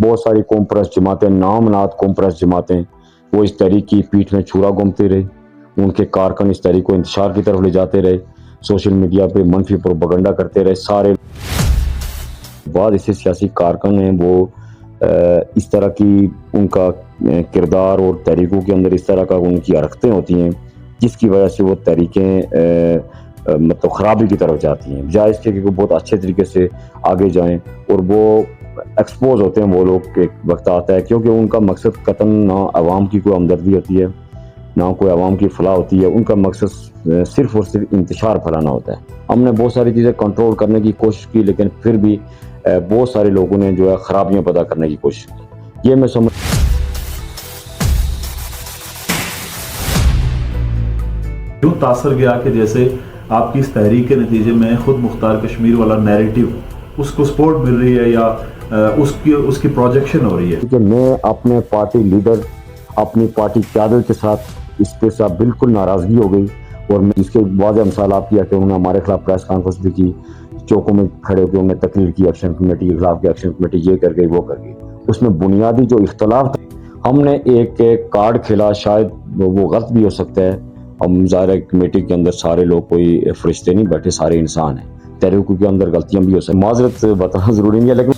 بہت ساری قوم پرست جماعتیں، نامنات قوم پرست جماعتیں، وہ اس تحریک کی پیٹھ میں چھرا گھومتی رہی، ان کے کارکن اس تحریک کو انتشار کی طرف لے جاتے رہے، سوشل میڈیا پہ منفی پروپیگنڈا کرتے رہے. سارے بعض ایسے سیاسی کارکن ہیں وہ اس طرح کی ان کا کردار اور تحریکوں کے اندر اس طرح کا ان کی حرکتیں ہوتی ہیں جس کی وجہ سے وہ تحریکیں مطلب خرابی کی طرف جاتی ہیں، بجائے اس کے کہ وہ بہت اچھے طریقے سے آگے جائیں. اور وہ ایکسپوز ہوتے ہیں وہ لوگ کہ وقت آتا ہے، کیونکہ ان کا مقصد قطعاً نہ عوام کی کوئی ہمدردی ہوتی ہے نہ کوئی عوام کی فلاح ہوتی ہے. ان کا مقصد صرف اور صرف انتشار پھیلانا ہوتا ہے. ہم نے بہت ساری چیزیں کنٹرول کرنے کی کوشش کی، لیکن پھر بھی بہت سارے لوگوں نے جو ہے خرابیاں پیدا کرنے کی کوشش کی. یہ میں سمجھ یوں تاثر گیا کہ جیسے آپ کی اس تحریک کے نتیجے میں خود مختار کشمیر والا نیریٹو اس کو سپورٹ مل رہی ہے یا اس کی پروجیکشن ہو رہی ہے. کہ میں اپنے پارٹی لیڈر، اپنی پارٹی قیادت کے ساتھ اس کے ساتھ بالکل ناراضگی ہو گئی، اور میں اس کے واضح مثال آپ کیا کہ انہوں نے ہمارے خلاف پریس کانفرنس بھی کی، چوکوں میں کھڑے ہو کے انہوں نے تقریر کی ایکشن کمیٹی کے خلاف، ایکشن کمیٹی یہ کر گئی وہ کر گئی. اس میں بنیادی جو اختلاف تھا، ہم نے ایک کارڈ کھیلا، شاید وہ غلط بھی ہو سکتا ہے. ہم ظاہر کمیٹی کے اندر سارے لوگ کوئی فرشتے نہیں بیٹھے، سارے انسان ہیں، تحریکوں کے اندر غلطیاں بھی ہو سکتی ہیں، معذرت بتانا ضروری نہیں ہے، لیکن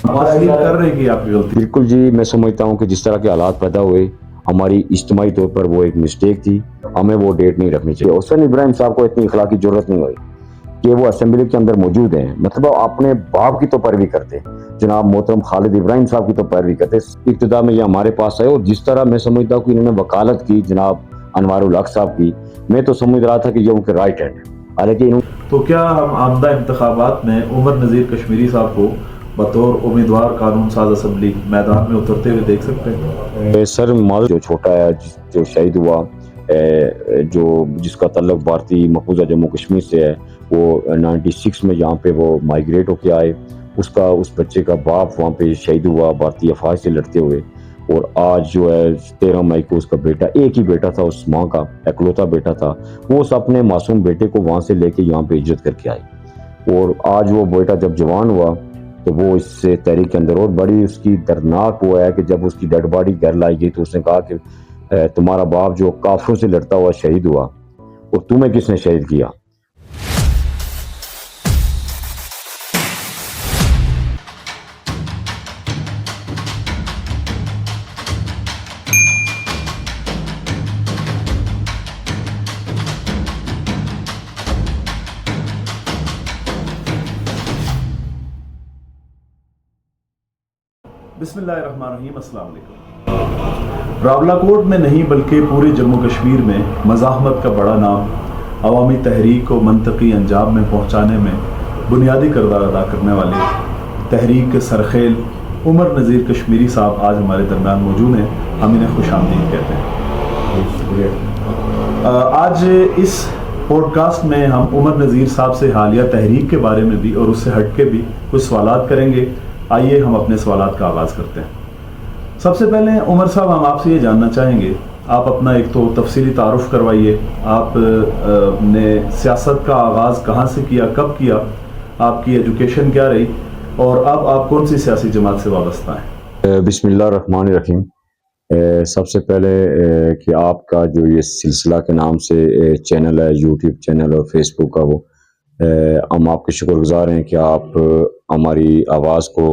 کر رہے کہ آپ کی غلطی. بالکل جی، میں سمجھتا ہوں کہ جس طرح کے حالات پیدا ہوئے ہماری اجتماعی طور پر وہ ایک مسٹیک تھی، ہمیں وہ ڈیٹ نہیں رکھنی چاہیے. حسین ابراہیم صاحب کو اتنی اخلاقی ضرورت نہیں ہوئی کہ وہ اسمبلی کے اندر موجود ہیں، مطلب اپنے باپ کی تو پیروی کرتے، جناب محترم خالد ابراہیم صاحب کی تو پیروی کرتے. ابتدا میں یہ ہمارے پاس آئے، اور جس طرح میں سمجھتا ہوں کہ انہوں نے وکالت کی جناب انوار الحق صاحب کی، میں تو سمجھ رہا تھا کہ یہ ان کے رائٹ ہینڈ ہے. حالانکہ تو کیا ہم آمدہ انتخابات میں عمر نذیر کشمیری صاحب کو بطور امیدوار قانون ساز اسمبلی میدان میں اترتے ہوئے دیکھ سکتے ہیں؟ سر معذرت، جو چھوٹا ہے جو شہید ہوا، جس کا تعلق بھارتی مقبوضہ جموں کشمیر سے ہے، وہ 96 میں یہاں پہ وہ مائیگریٹ ہو کے آئے. اس بچے کا باپ وہاں پہ شہید ہوا بھارتی افواج سے لڑتے ہوئے، اور آج جو ہے 13 مئی کو اس کا بیٹا، ایک ہی بیٹا تھا اس ماں کا، اکلوتا بیٹا تھا، وہ اس اپنے معصوم بیٹے کو وہاں سے لے کے یہاں پہ ہجرت کر کے آئی. اور آج وہ بیٹا جب جوان ہوا تو وہ اس سے تحریک کے اندر، اور بڑی اس کی دردناک وہ ہے کہ جب اس کی ڈیڈ باڈی گھر لائی گئی تو اس نے کہا کہ تمہارا باپ جو کافروں سے لڑتا ہوا شہید ہوا، اور تمہیں کس نے شہید کیا؟ بسم اللہ الرحمن الرحیم. السلام علیکم. راولاکوٹ میں نہیں بلکہ پورے جموں کشمیر میں مزاحمت کا بڑا نام عوامی تحریک کو منطقی انجام میں پہنچانے میں بنیادی کردار ادا کرنے والے تحریک کے سرخیل عمر نذیر کشمیری صاحب آج ہمارے درمیان موجود ہیں. ہم انہیں خوش آمدید کہتے ہیں. آج اس پوڈ کاسٹ میں ہم عمر نذیر صاحب سے حالیہ تحریک کے بارے میں بھی اور اس سے ہٹ کے بھی کچھ سوالات کریں گے. آئیے ہم اپنے سوالات کا آغاز کرتے ہیں. سب سے پہلے عمر صاحب، ہم آپ سے یہ جاننا چاہیں گے، آپ اپنا ایک تو تفصیلی تعارف کروائیے. آپ نے سیاست کا آغاز کہاں سے کیا، کب کیا، آپ کی ایجوکیشن کیا رہی، اور اب آپ کون سی سیاسی جماعت سے وابستہ ہیں؟ بسم اللہ الرحمن الرحیم. سب سے پہلے کہ آپ کا جو یہ سلسلہ کے نام سے چینل ہے، یوٹیوب چینل اور فیس بک کا، وہ ہم آپ کے شکر گزار ہیں کہ آپ ہماری آواز کو،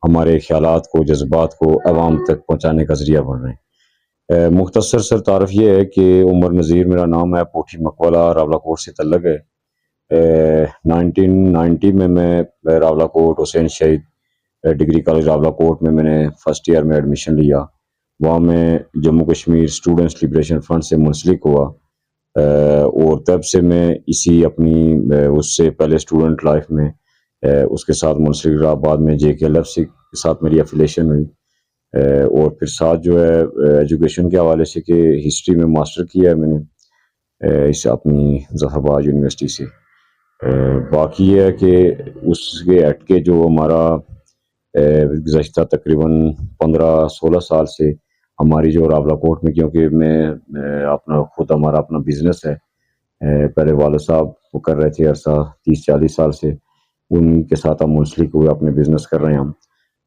ہمارے خیالات کو، جذبات کو عوام تک پہنچانے کا ذریعہ بن رہے ہیں. مختصر سر تعارف یہ ہے کہ عمر نذیر میرا نام ہے، پوٹھی مقبولہ راولاکوٹ سے تعلق ہے. 1990 میں راولاکوٹ حسین شہید ڈگری کالج راولاکوٹ میں نے فرسٹ ایئر میں ایڈمیشن لیا. وہاں میں Jammu Kashmir students liberation front سے منسلک ہوا، اور تب سے میں اسی اپنی اس سے پہلے اسٹوڈنٹ لائف میں اس کے ساتھ منسلک رہا. بعد میں JKLF کے ساتھ میری افیلیشن ہوئی، اور پھر ساتھ جو ہے ایجوکیشن کے حوالے سے کہ ہسٹری میں ماسٹر کیا ہے میں نے اس اپنی ظفر آباد یونیورسٹی سے. باقی یہ ہے کہ اس کے ہٹ کے جو ہمارا گزشتہ تقریباً 15-16 سال سے ہماری جو راولاکوٹ میں، کیونکہ میں ہمارا اپنا بزنس ہے، پہلے والد صاحب وہ کر رہے تھے عرصہ 30-40 سال سے، انہیں کے ساتھ ہم منسلک ہوئے، اپنے بزنس کر رہے ہیں. ہم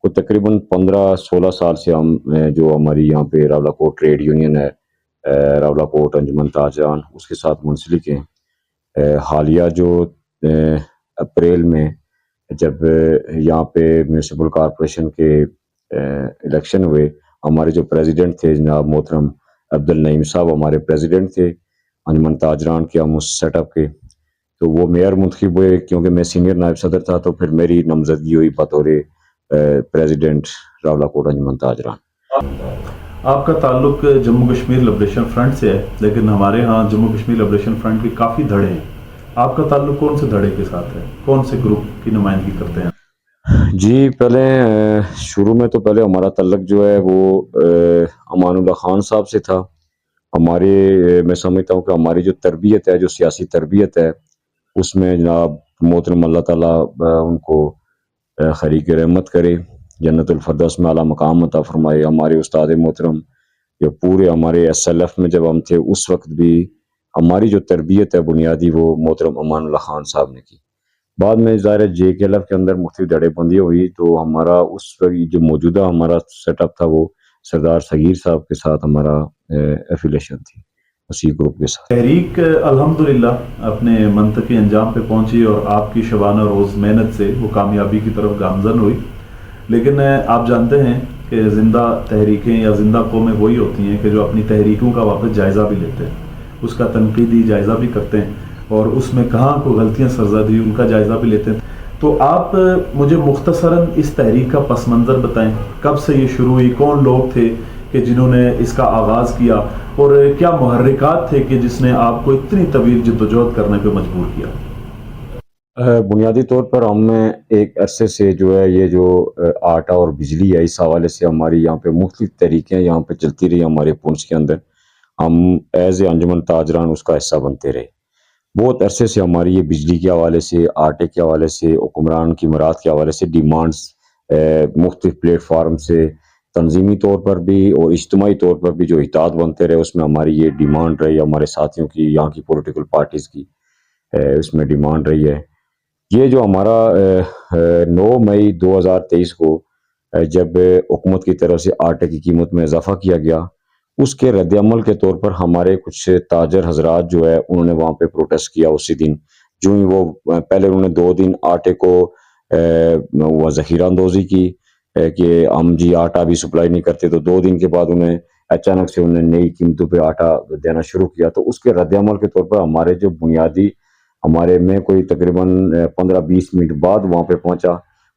کو تقریباً 15-16 سال سے ہم جو ہماری یہاں پہ راولہ کوٹ ٹریڈ یونین ہے، راولہ کوٹ انجمن تاجران، اس کے ساتھ منسلک ہیں. حالیہ جو اپریل میں جب یہاں پہ میونسپل کارپوریشن کے الیکشن ہوئے، ہمارے جو پریزیڈنٹ تھے جناب محترم عبدالنعیم صاحب ہمارے پریزیڈنٹ تھے انجمن تاجران کے، ہم اس سیٹ اپ کے. تو وہ میئر منتخب ہوئے، کیونکہ میں سینئر نائب صدر تھا تو پھر میری نامزدگی ہوئی بطور پریزیڈنٹ راولہ کوٹ انجمن تاجران. آپ کا تعلق جموں کشمیر لبریشن فرنٹ سے ہے، لیکن ہمارے ہاں جموں کشمیر لبریشن فرنٹ کے کافی دھڑے ہیں. آپ کا تعلق کون سے دھڑے کے ساتھ ہے؟ کون سے گروپ کی نمائندگی کرتے ہیں؟ جی پہلے شروع میں تو پہلے ہمارا تعلق جو ہے وہ امان اللہ خان صاحب سے تھا. ہمارے میں سمجھتا ہوں کہ ہماری جو تربیت ہے، جو سیاسی تربیت ہے، اس میں جناب محترم اللہ تعالیٰ ان کو خریق رحمت کرے، جنت الفردوس میں اعلیٰ مقام عطا فرمائے. ہمارے استاد محترم جو پورے ہمارے ایس ایل ایف میں جب ہم تھے اس وقت بھی ہماری جو تربیت ہے بنیادی وہ محترم امان اللہ خان صاحب نے کی. بعد میں ظاہر جے کے ایل ایف کے اندر مختلف دھڑے بندیاں ہوئی تو ہمارا اس وقت جو موجودہ ہمارا سیٹ اپ تھا وہ سردار صغیر صاحب کے ساتھ ہمارا ایفیلیشن تھی، اسی گروپ کے ساتھ. تحریک الحمدللہ اپنے منطقی انجام پہ پہنچی اور آپ کی شبانہ روز محنت سے وہ کامیابی کی طرف گامزن ہوئی. لیکن آپ جانتے ہیں کہ زندہ تحریکیں یا زندہ قومیں وہی ہوتی ہیں کہ جو اپنی تحریکوں کا واپس جائزہ بھی لیتے ہیں، اس کا تنقیدی جائزہ بھی کرتے ہیں، اور اس میں کہاں کوئی غلطیاں سرزد ہوئی ان کا جائزہ بھی لیتے ہیں. تو آپ مجھے مختصراً اس تحریک کا پس منظر بتائیں، کب سے یہ شروع ہوئی، کون لوگ تھے کہ جنہوں نے اس کا آغاز کیا، اور کیا محرکات تھے کہ جس نے آپ کو اتنی طویل جدوجہد کرنے پہ مجبور کیا؟ بنیادی طور پر ہم نے ایک عرصے سے جو ہے یہ جو آٹا اور بجلی ہے اس حوالے سے ہماری یہاں پہ مختلف طریقیں یہاں پہ چلتی رہی ہمارے پونچھ کے اندر. ہم ایز اے انجمن تاجران اس کا حصہ بنتے رہے. بہت عرصے سے ہماری یہ بجلی کے حوالے سے، آٹے کے حوالے سے، حکمران کی مراد کے حوالے سے ڈیمانڈز مختلف پلیٹ فارم سے تنظیمی طور پر بھی اور اجتماعی طور پر بھی جو احتیاط بنتے رہے، اس میں ہماری یہ ڈیمانڈ رہی، ہمارے ساتھیوں کی، یہاں کی پولیٹیکل پارٹیز کی اس میں ڈیمانڈ رہی ہے. یہ جو ہمارا 9 مئی 2023 کو جب حکومت کی طرف سے آٹے کی قیمت میں اضافہ کیا گیا، اس کے رد عمل کے طور پر ہمارے کچھ تاجر حضرات جو ہے انہوں نے وہاں پہ پروٹیسٹ کیا. اسی دن جو ہی وہ پہلے انہوں نے 2 دن آٹے کو وہ ذخیرہ اندوزی کی کہ ہم جی آٹا بھی سپلائی نہیں کرتے، تو 2 دن کے بعد انہیں اچانک سے انہوں نے نئی قیمتوں پہ آٹا دینا شروع کیا. تو اس کے رد عمل کے طور پر ہمارے جو بنیادی ہمارے میں کوئی تقریباً 15-20 منٹ بعد وہاں پہ پہنچا،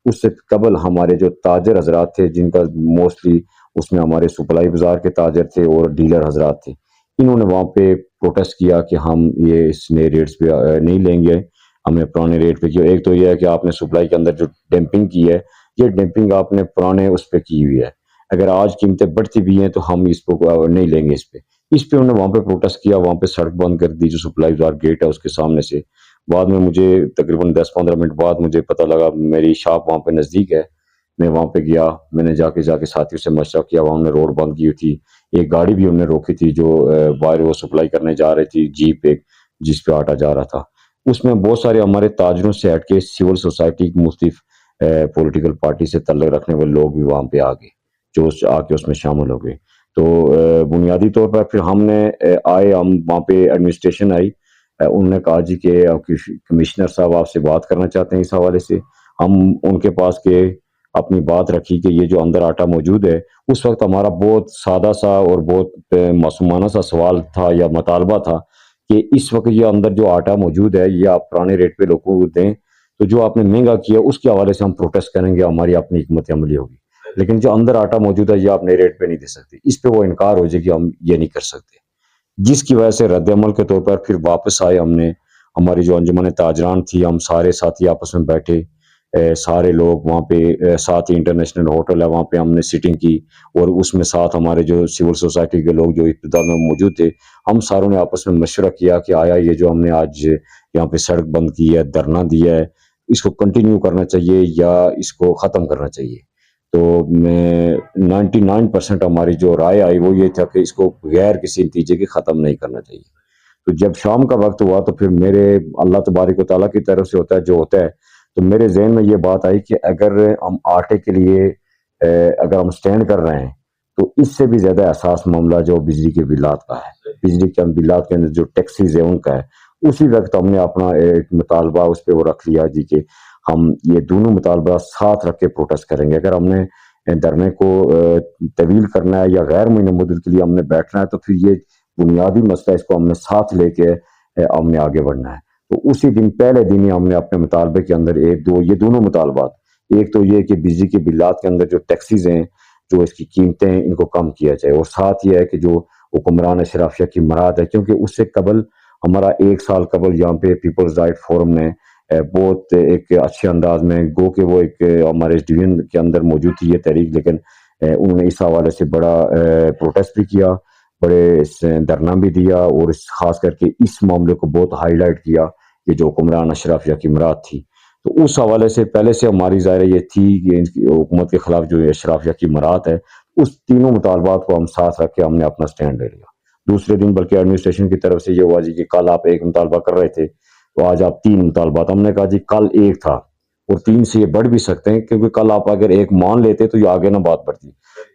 اس سے قبل ہمارے جو تاجر حضرات تھے جن کا موسٹلی اس میں ہمارے سپلائی بازار کے تاجر تھے اور ڈیلر حضرات تھے، انہوں نے وہاں پہ پروٹیسٹ کیا کہ ہم یہ اس نئے ریٹس پہ نہیں لیں گے، ہمیں پرانے ریٹ پہ کیا. ایک تو یہ ہے کہ آپ نے سپلائی کے اندر جو ڈمپنگ کی ہے، یہ ڈمپنگ آپ نے پرانے اس پہ کی ہوئی ہے، اگر آج قیمتیں بڑھتی بھی ہیں تو ہم اس کو نہیں لیں گے. اس پہ انہوں نے وہاں پہ پروٹیسٹ کیا، وہاں پہ سڑک بند کر دی جو سپلائی بازار گیٹ ہے اس کے سامنے سے. بعد میں مجھے تقریباً 10-15 منٹ بعد مجھے پتہ لگا، میری شاپ وہاں پہ نزدیک ہے، میں وہاں پہ گیا، میں نے جا کے ساتھیوں سے مشورہ کیا. وہاں نے روڈ بند کی ہوئی تھی، ایک گاڑی بھی انہوں نے روکی تھی جو باہر وہ سپلائی کرنے جا رہی تھی، جیپ ایک جس پہ آٹا جا رہا تھا. اس میں بہت سارے ہمارے تاجروں سے ہٹ کے سول سوسائٹی کی مختلف پولیٹیکل پارٹی سے تعلق رکھنے والے لوگ بھی وہاں پہ آ گئے جو آ کے اس میں شامل ہو گئے. تو بنیادی طور پر پھر ہم نے ہم وہاں پہ ایڈمنسٹریشن آئی، انہوں نے کہا جی کہ کمشنر صاحب آپ سے بات کرنا چاہتے ہیں اس حوالے سے. ہم ان کے پاس کے اپنی بات رکھی کہ یہ جو اندر آٹا موجود ہے، اس وقت ہمارا بہت سادہ سا اور بہت معصومانہ سا سوال تھا یا مطالبہ تھا کہ اس وقت یہ اندر جو آٹا موجود ہے یہ آپ پرانے ریٹ پہ لوگوں کو دیں، تو جو آپ نے مہنگا کیا اس کے حوالے سے ہم پروٹیسٹ کریں گے، ہماری اپنی حکمت عملی ہوگی، لیکن جو اندر آٹا موجود ہے یہ آپ نئے ریٹ پہ نہیں دے سکتے. اس پہ وہ انکار ہو جائے کہ ہم یہ نہیں کر سکتے، جس کی وجہ سے رد عمل کے طور پر پھر واپس آئے. ہم نے ہماری جو انجمن تاجران تھی، ہم سارے ساتھی آپس میں بیٹھے، سارے لوگ وہاں پہ ساتھ ہی انٹرنیشنل ہوٹل ہے وہاں پہ ہم نے سیٹنگ کی، اور اس میں ساتھ ہمارے جو سول سوسائٹی کے لوگ جو ابتدا میں موجود تھے، ہم ساروں نے آپس میں مشورہ کیا کہ آیا یہ جو ہم نے آج یہاں پہ سڑک بند کی ہے، دھرنا دیا ہے، اس کو کنٹینیو کرنا چاہیے یا اس کو ختم کرنا چاہیے. تو میں 99% ہماری جو رائے آئی وہ یہ تھا کہ اس کو غیر کسی نتیجے کے ختم نہیں کرنا چاہیے. تو جب شام کا وقت ہوا تو پھر میرے اللہ تبارک و تعالیٰ کی طرف سے ہوتا ہے جو ہوتا ہے، تو میرے ذہن میں یہ بات آئی کہ اگر ہم آٹے کے لیے اگر ہم سٹینڈ کر رہے ہیں تو اس سے بھی زیادہ حساس معاملہ جو بجلی کے بلات کا ہے، بجلی کے بلات کے اندر جو ٹیکسیز ہے ان کا ہے، اسی وقت ہم نے اپنا ایک مطالبہ اس پہ وہ رکھ لیا جی کہ ہم یہ دونوں مطالبات ساتھ رکھ کے پروٹیسٹ کریں گے. اگر ہم نے دھرنے کو طویل کرنا ہے یا غیر معینہ مدت کے لیے ہم نے بیٹھنا ہے تو پھر یہ بنیادی مسئلہ اس کو ہم نے ساتھ لے کے ہم نے آگے بڑھنا ہے. تو اسی دن پہلے دن ہی ہم نے اپنے مطالبے کے اندر یہ دونوں مطالبات، ایک تو یہ کہ بجلی کے بلات کے اندر جو ٹیکسیز ہیں، جو اس کی قیمتیں ہیں، ان کو کم کیا جائے، اور ساتھ یہ ہے کہ جو حکمران اشرافیہ کی مراد ہے، کیونکہ اس سے قبل ہمارا 1 سال قبل یہاں پہ پیپلز رائٹ فورم نے بہت ایک اچھے انداز میں گو کہ وہ ایک ہمارے ڈویژن کے اندر موجود تھی یہ تحریک، لیکن انہوں نے اس حوالے سے بڑا پروٹیسٹ بھی کیا، بڑے دھرنا بھی دیا، اور خاص کر کے اس معاملے کو بہت ہائی لائٹ کیا کہ جو حکمران اشرافیہ کی مراد تھی. تو اس حوالے سے پہلے سے ہماری ظاہر یہ تھی کہ حکومت کے خلاف جو اشرافیہ کی مراد ہے، اس تینوں مطالبات کو ہم ساتھ رکھ کے ہم نے اپنا سٹینڈ لے لیا. دوسرے دن بلکہ ایڈمنسٹریشن کی طرف سے یہ ہوا جی کہ کل آپ ایک مطالبہ کر رہے تھے تو آج آپ 3 مطالبات. ہم نے کہا جی کل 1 تھا اور 3 سے یہ بڑھ بھی سکتے ہیں، کیونکہ کل آپ اگر 1 مان لیتے تو یہ آگے نہ بات بڑھتی.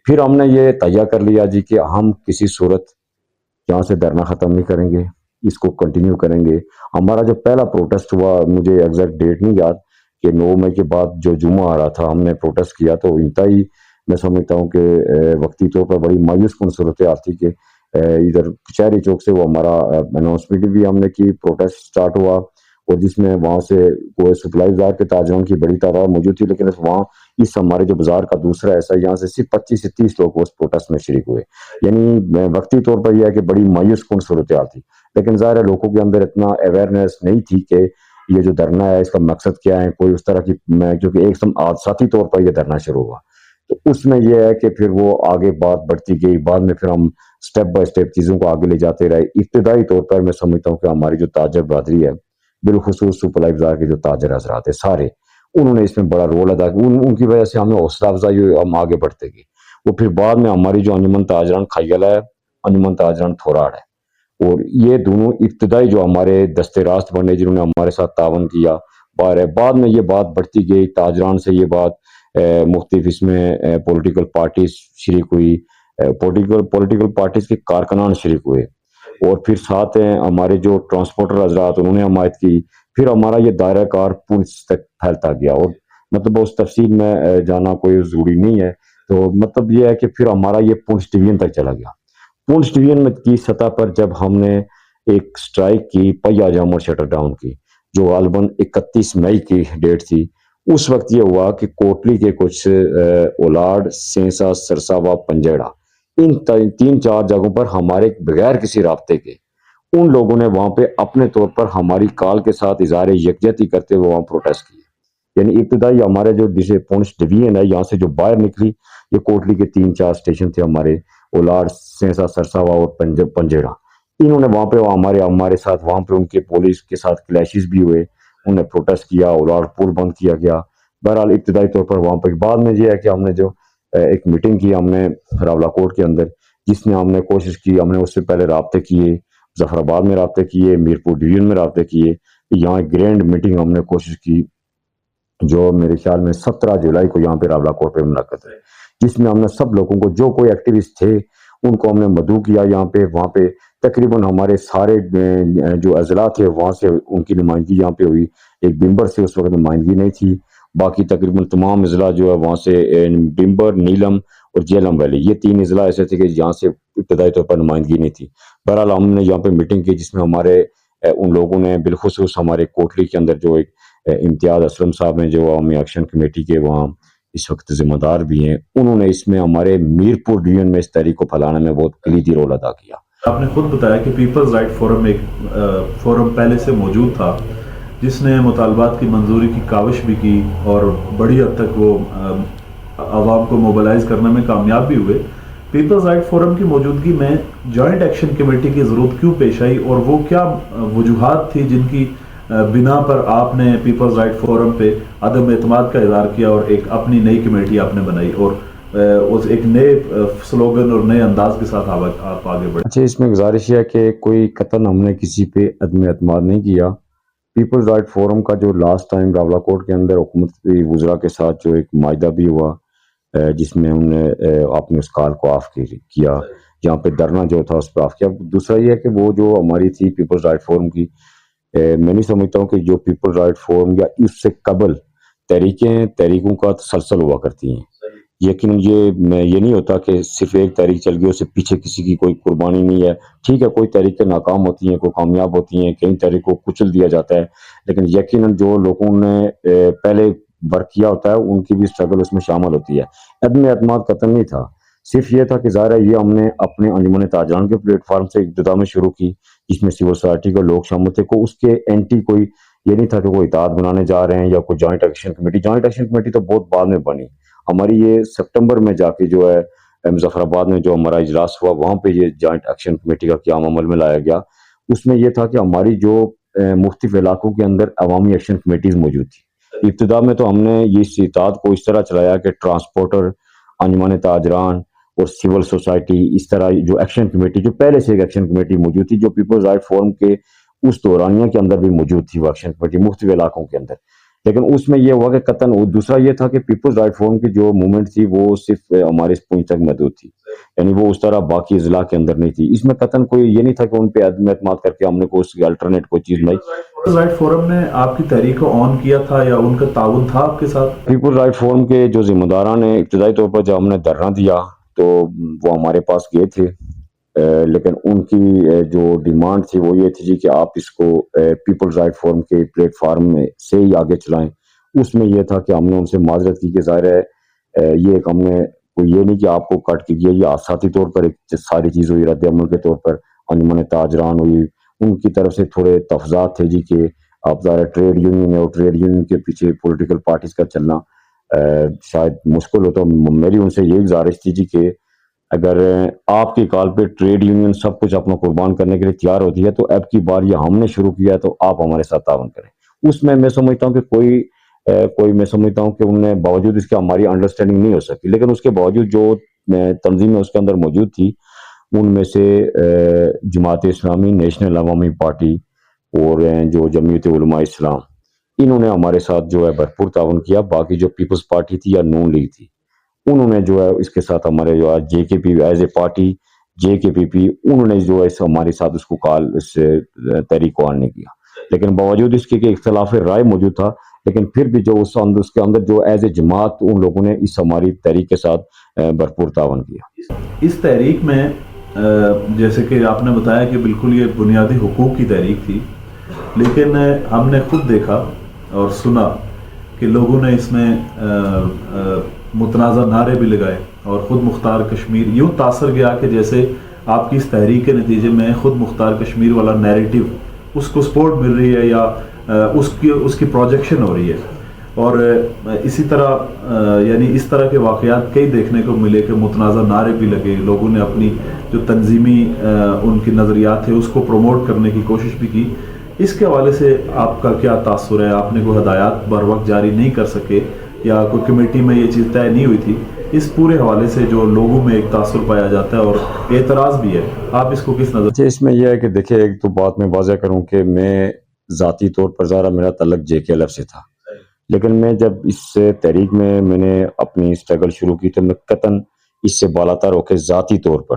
پھر ہم نے یہ تہیہ کر لیا جی کہ ہم کسی صورت یہاں سے دھرنا ختم نہیں کریں گے، اس کو کنٹینیو کریں گے. ہمارا جو پہلا پروٹیسٹ ہوا، مجھے ایگزیکٹ ڈیٹ نہیں یاد، کہ 9 مئی کے بعد جو جمعہ آ رہا تھا ہم نے پروٹیسٹ کیا، تو انتہائی میں سمجھتا ہوں کہ وقتی طور پر بڑی مایوس کن صورتحال تھی کہ ادھر کچہری چوک سے وہ ہمارا اناؤنسمنٹ بھی ہم نے کی، پروٹیسٹ سٹارٹ ہوا، اور جس میں وہاں سے کوئی سپلائی بازار کے تاجروں کی بڑی تعداد موجود تھی، لیکن وہاں اس ہمارے جو بازار کا دوسرا ایسا یہاں سے صرف 25 سے 30 لوگ اس پروٹیسٹ میں شریک ہوئے. یعنی وقتی طور پر یہ ہے کہ بڑی مایوس کن صورتحال تھی، لیکن ظاہر ہے لوگوں کے اندر اتنا اویئرنیس نہیں تھی کہ یہ جو دھرنا ہے اس کا مقصد کیا ہے، کوئی اس طرح کی، کیونکہ ایک دم حادثاتی طور پر یہ دھرنا شروع ہوا. تو اس میں یہ ہے کہ پھر وہ آگے بات بڑھتی گئی، بعد میں پھر ہم سٹیپ بائی سٹیپ چیزوں کو آگے لے جاتے رہے. ابتدائی طور پر میں سمجھتا ہوں کہ ہماری جو تاجر برادری ہے، بالخصوص سپلائی بازار کے جو تاجر حضرات ہیں سارے، انہوں نے اس میں بڑا رول ادا کیا. ان کی وجہ سے ہمیں حوصلہ افزائی ہوئی، ہم آگے بڑھتے گئے. وہ پھر بعد میں ہماری جو انجمن تاجران کھیال ہے، انجمن تاجران تھوراڑ ہے، اور یہ دونوں ابتدائی جو ہمارے دستے راست بنے جنہوں نے ہمارے ساتھ تعاون کیا باہر ہے. بعد میں یہ بات بڑھتی گئی، تاجران سے یہ بات مختلف اس میں پولیٹیکل پارٹیز شریک ہوئی، پولیٹیکل پارٹیز کے کارکنان شریک ہوئے، اور پھر ساتھ ہیں ہمارے جو ٹرانسپورٹر حضرات، انہوں نے حمایت کی. پھر ہمارا یہ دائرہ کار پولیس تک پھیلتا گیا، اور مطلب اس تفصیل میں جانا کوئی ضروری نہیں ہے. تو مطلب یہ ہے کہ پھر ہمارا یہ پونچھ ڈویژن تک چلا گیا. پونچھ ڈویژن کی سطح پر جب ہم نے ایک سٹرائک کی، پہیا جام اور شٹر ڈاؤن کی، جو غالباً 31 مئی کی ڈیٹ تھی، اس وقت یہ ہوا کہ کوٹلی کے کچھ اولاد، سینسا، سرساوا، پنجیڑا، ان 3-4 جگہوں پر ہمارے بغیر کسی رابطے کے ان لوگوں نے وہاں پہ اپنے طور پر ہماری کال کے ساتھ اظہار یکجہتی کرتے ہوئے وہاں پروٹیسٹ کیے. یعنی ابتدائی ہمارے جو جسے پونچھ ڈویژن ہے، یہاں سے جو باہر نکلی، یہ کوٹلی کے 3-4 اسٹیشن تھے ہمارے، اولاد، سینسا، سرساوا اور پنجیڑا. انہوں نے وہاں پہ ہمارے ساتھ وہاں پہ ان کے پولیس کے ساتھ کلیشز بھی ہوئے، انہوں نے پروٹیسٹ کیا، اولاد پل بند کیا گیا. بہرحال ابتدائی طور پر وہاں پہ بعد میں یہ ہے کہ ہم نے جو ایک میٹنگ کی ہم نے راولہ کوٹ کے اندر، جس میں ہم نے کوشش کی، ہم نے اس سے پہلے رابطے کیے، ظفر آباد میں رابطے کیے، میرپور ڈویژن میں رابطے کیے. یہاں ایک گرینڈ میٹنگ ہم نے کوشش کی جو میرے خیال میں 17 جولائی کو یہاں پہ راولہ کوٹ پہ منعقد ہے، جس میں ہم نے سب لوگوں کو، جو کوئی ایکٹیوسٹ تھے ان کو ہم نے مدعو کیا. یہاں پہ وہاں پہ تقریباً ہمارے سارے جو اضلاع تھے وہاں سے ان کی نمائندگی یہاں پہ ہوئی. ایک بمبر سے اس وقت نمائندگی نہیں تھی، باقی تقریباً تمام اضلاع جو ہے وہاں سے بمبر، نیلم اور جیلم ویلی، یہ 3 اضلاع ایسے تھے کہ جہاں سے ابتدائی طور پر نمائندگی نہیں تھی. بہرحال ہم نے یہاں پہ میٹنگ کی جس میں ہمارے ان لوگوں نے، بالخصوص ہمارے کوٹلی کے اندر جو ایک امتیاز اسلم صاحب ہیں جو عوامی ایکشن کمیٹی کے وہاں اس وقت ذمہ دار بھی ہیں، انہوں نے اس میں ہمارے میرپور ڈویژن میں اس تحریک کو پھیلانے میں بہت کلیدی رول ادا کیا. آپ نے خود بتایا کہ پیپلز رائٹ فورم ایک فورم پہلے سے موجود تھا جس نے مطالبات کی منظوری کی کاوش بھی کی اور بڑی حد تک وہ عوام کو موبلائز کرنے میں کامیاب بھی ہوئے. پیپلز رائٹ فورم کی موجودگی میں جوائنٹ ایکشن کمیٹی کی ضرورت کیوں پیش آئی، اور وہ کیا وجوہات تھی جن کی بنا پر آپ نے پیپلز رائٹ فورم پہ عدم اعتماد کا اظہار کیا اور ایک اپنی نئی کمیٹی آپ نے بنائی اور ایک نئے سلوگن اور نئے انداز کے ساتھ آپ آگے بڑھے؟ اچھا، اس میں گزارش ہے کہ کوئی قطعاً ہم نے کسی پہ عدم اعتماد نہیں کیا، پیپلز رائٹ فورم کا جو لاسٹ ٹائم راولاکوٹ کے اندر حکومت کی وزراء کے ساتھ جو ایک معاہدہ بھی ہوا جس میں انہوں نے آپ نے اس کال کو آف کیا، جہاں پہ دھرنا جو تھا اس پہ آف کیا. دوسرا یہ ہے کہ وہ جو ہماری تھی پیپلز رائٹ فورم کی، میں نہیں سمجھتا ہوں کہ جو پیپل رائٹ فورم یا اس سے قبل تحریکوں کا تسلسل ہوا کرتی ہیں. یقیناً یہ نہیں ہوتا کہ صرف ایک تحریک چل گئی، اس سے پیچھے کسی کی کوئی قربانی نہیں ہے. ٹھیک ہے، کوئی تحریکیں ناکام ہوتی ہیں، کوئی کامیاب ہوتی ہیں، کئی تحریکوں کو کچل دیا جاتا ہے، لیکن یقیناً جو لوگوں نے پہلے ورک کیا ہوتا ہے ان کی بھی اسٹرگل اس میں شامل ہوتی ہے. عدم اعتماد قتل نہیں تھا، صرف یہ تھا کہ ظاہر ہے یہ ہم نے اپنے انجمن تاجران کے پلیٹ فارم سے ابتدا میں شروع کی، جس میں سول سوسائٹی کے لوگ شامل تھے. کو اس کے اینٹی کوئی یہ نہیں تھا کہ وہ اتحاد بنانے جا رہے ہیں یا کوئی جوائنٹ ایکشن کمیٹی تو بہت بعد میں بنی. ہماری یہ سپٹمبر میں جا کے جو ہے مظفر آباد میں جو ہمارا اجلاس ہوا، وہاں پہ یہ جوائنٹ ایکشن کمیٹی کا قیام عمل میں لایا گیا. اس میں یہ تھا کہ ہماری جو مختلف علاقوں کے اندر عوامی ایکشن کمیٹیز موجود تھی. ابتدا میں تو ہم نے اس اتحاد کو اس طرح چلایا کہ ٹرانسپورٹر، انجمن تاجران اور سول سوسائٹی، اس طرح جو ایکشن کمیٹی جو پہلے سے ایک ایکشن کمیٹی موجود تھی جو پیپلز رائٹ فورم کے اس دورانیہ کے اندر بھی موجود تھی، وہ ایکشن کمیٹی مختلف علاقوں کے اندر. لیکن اس میں یہ ہوا کہ قطن دوسرا یہ تھا کہ پیپلز رائٹ فورم کی جو موومنٹ تھی وہ صرف ہمارے پونچھ تک محدود تھی، یعنی وہ اس طرح باقی اضلاع کے اندر نہیں تھی. اس میں قطن کوئی یہ نہیں تھا کہ ان پہ عدم اعتماد کر کے ہم نے کوئی الٹرنیٹ کوئی چیز نہیں. رائٹ فورم نے آپ کی تحریک کو آن کیا تھا یا ان کا تعاون تھا آپ کے ساتھ؟ پیپل رائٹ فورم کے جو ذمہ داران نے ابتدائی طور پر جب ہم نے دھرنا دیا تو وہ ہمارے پاس گئے تھے، لیکن ان کی جو ڈیمانڈ تھی وہ یہ تھی جی کہ آپ اس کو پیپلز رائٹ فورم کے پلیٹ فارم میں سے ہی آگے چلائیں. اس میں یہ تھا کہ ہم نے ان سے معذرت کی کہ ظاہر ہے یہ ایک ہم نے کوئی یہ نہیں کہ آپ کو کٹ کیا، یہ حادثاتی طور پر ایک ساری چیز ہوئی، رد عمل کے طور پر انجمن تاجران ہوئی، ان کی طرف سے تھوڑے تفضات تھے جی کہ آپ ظاہر ٹریڈ یونین ہے اور ٹریڈ یونین کے پیچھے پولیٹیکل پارٹیز کا چلنا شاید مشکل ہو. تو میری ان سے یہی گزارش تھی جی کہ اگر آپ کی کال پہ ٹریڈ یونین سب کچھ اپنا قربان کرنے کے لیے تیار ہوتی ہے تو اب کی بار یہ ہم نے شروع کیا ہے تو آپ ہمارے ساتھ تعاون کریں. اس میں سمجھتا ہوں کہ کوئی میں سمجھتا ہوں کہ ان نے باوجود اس کے ہماری انڈرسٹینڈنگ نہیں ہو سکی، لیکن اس کے باوجود جو تنظیمیں اس کے اندر موجود تھی ان میں سے جماعت اسلامی، نیشنل عوامی پارٹی اور جو جمعیت علماء اسلام، انہوں نے ہمارے ساتھ جو ہے بھرپور تعاون کیا. باقی جو پیپلز پارٹی تھی یا نون لیگ تھی انہوں نے جو ہے اس کے ساتھ ہمارے جو جے کے پی ایز اے پارٹی جے کے پی انہوں نے جو ہے ہمارے ساتھ اس کو کال اس تحریک کو آنے کیا. لیکن باوجود اس کے کہ اختلاف رائے موجود تھا، لیکن پھر بھی جو اس کے اندر جو ایز اے جماعت ان لوگوں نے اس ہماری تحریک کے ساتھ بھرپور تعاون کیا. اس تحریک میں جیسے کہ آپ نے بتایا کہ بالکل یہ بنیادی حقوق کی تحریک تھی، لیکن ہم نے خود دیکھا اور سنا کہ لوگوں نے اس میں متنازع نعرے بھی لگائے اور خود مختار کشمیر یوں تاثر گیا کہ جیسے آپ کی اس تحریک کے نتیجے میں خود مختار کشمیر والا نیریٹو اس کو سپورٹ مل رہی ہے یا اس کی پروجیکشن ہو رہی ہے. اور اسی طرح یعنی اس طرح کے واقعات کئی دیکھنے کو ملے کہ متنازع نعرے بھی لگے، لوگوں نے اپنی جو تنظیمی ان کی نظریات تھے اس کو پروموٹ کرنے کی کوشش بھی کی. اس کے حوالے سے آپ کا کیا تاثر ہے؟ آپ نے کوئی ہدایات بر وقت جاری نہیں کر سکے یا کوئی کمیٹی میں یہ چیز طے نہیں ہوئی تھی؟ اس پورے حوالے سے جو لوگوں میں ایک تاثر پایا جاتا ہے اور اعتراض بھی ہے، آپ اس کو کس نظر؟ اس میں یہ ہے کہ دیکھیں ایک تو بات میں واضح کروں کہ میں ذاتی طور پر ذرا میرا تعلق جے کے ایل ایف سے تھا، لیکن میں جب اس سے تحریک میں نے اپنی اسٹرگل شروع کی تو میں قطن اس سے بالاتر ہو کے ذاتی طور پر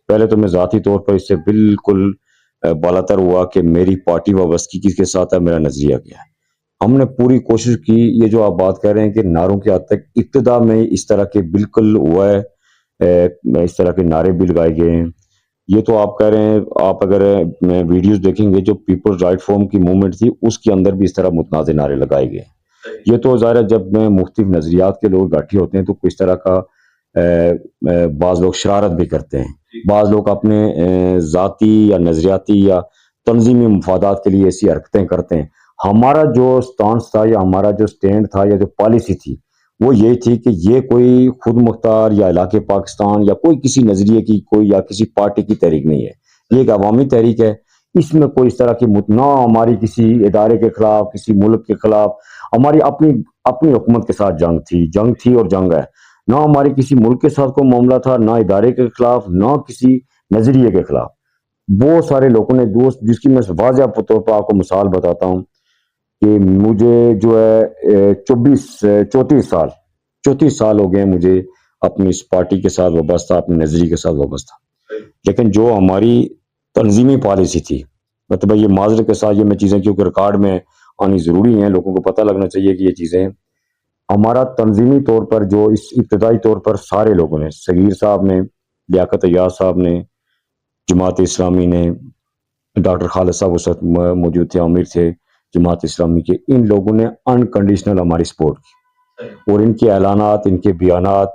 پہلے تو میں ذاتی طور پر اس سے بالکل بالاتر ہوا کہ میری پارٹی وابستگی کس کے ساتھ ہے، میرا نظریہ کیا ہے. ہم نے پوری کوشش کی، یہ جو آپ بات کہہ رہے ہیں کہ نعروں کی حد تک ابتدا میں اس طرح کے بالکل ہوا ہے، اس طرح کے نعرے بھی لگائے گئے ہیں. یہ تو آپ کہہ رہے ہیں، آپ اگر ویڈیوز دیکھیں گے جو پیپل رائٹ فورم کی موومنٹ تھی اس کے اندر بھی اس طرح متنازع نعرے لگائے گئے. یہ تو ظاہر ہے جب مختلف نظریات کے لوگ اکٹھے ہوتے ہیں تو کس طرح کا بعض لوگ شرارت بھی کرتے ہیں، بعض لوگ اپنے ذاتی یا نظریاتی یا تنظیمی مفادات کے لیے ایسی حرکتیں کرتے ہیں. ہمارا جو سٹانس تھا یا ہمارا جو سٹینڈ تھا یا جو پالیسی تھی وہ یہ تھی کہ یہ کوئی خود مختار یا علاقے پاکستان یا کوئی کسی نظریے کی کوئی یا کسی پارٹی کی تحریک نہیں ہے، یہ ایک عوامی تحریک ہے. اس میں کوئی اس طرح کی نہ ہماری کسی ادارے کے خلاف، کسی ملک کے خلاف، ہماری اپنی حکومت کے ساتھ جنگ تھی اور جنگ ہے. نہ ہماری کسی ملک کے ساتھ کوئی معاملہ تھا، نہ ادارے کے خلاف، نہ کسی نظریے کے خلاف. بہت سارے لوگوں نے دوست، جس کی میں واضح طور پر آپ کو مثال بتاتا ہوں کہ مجھے جو ہے 34 سال ہو گئے ہیں مجھے اپنی اس پارٹی کے ساتھ وابستہ، اپنے نظریے کے ساتھ وابستہ، لیکن جو ہماری تنظیمی پالیسی تھی، مطلب یہ معذرت کے ساتھ یہ میں چیزیں کیونکہ ریکارڈ میں آنی ضروری ہیں، لوگوں کو پتہ لگنا چاہیے کہ یہ چیزیں ہمارا تنظیمی طور پر جو اس ابتدائی طور پر سارے لوگوں نے، صغیر صاحب نے، لیاقت ایاز صاحب نے، جماعت اسلامی نے، ڈاکٹر خالد صاحب اس وقت موجود تھے، امیر تھے جماعت اسلامی کے، ان لوگوں نے انکنڈیشنل ہماری سپورٹ کی، اور ان کے اعلانات، ان کے بیانات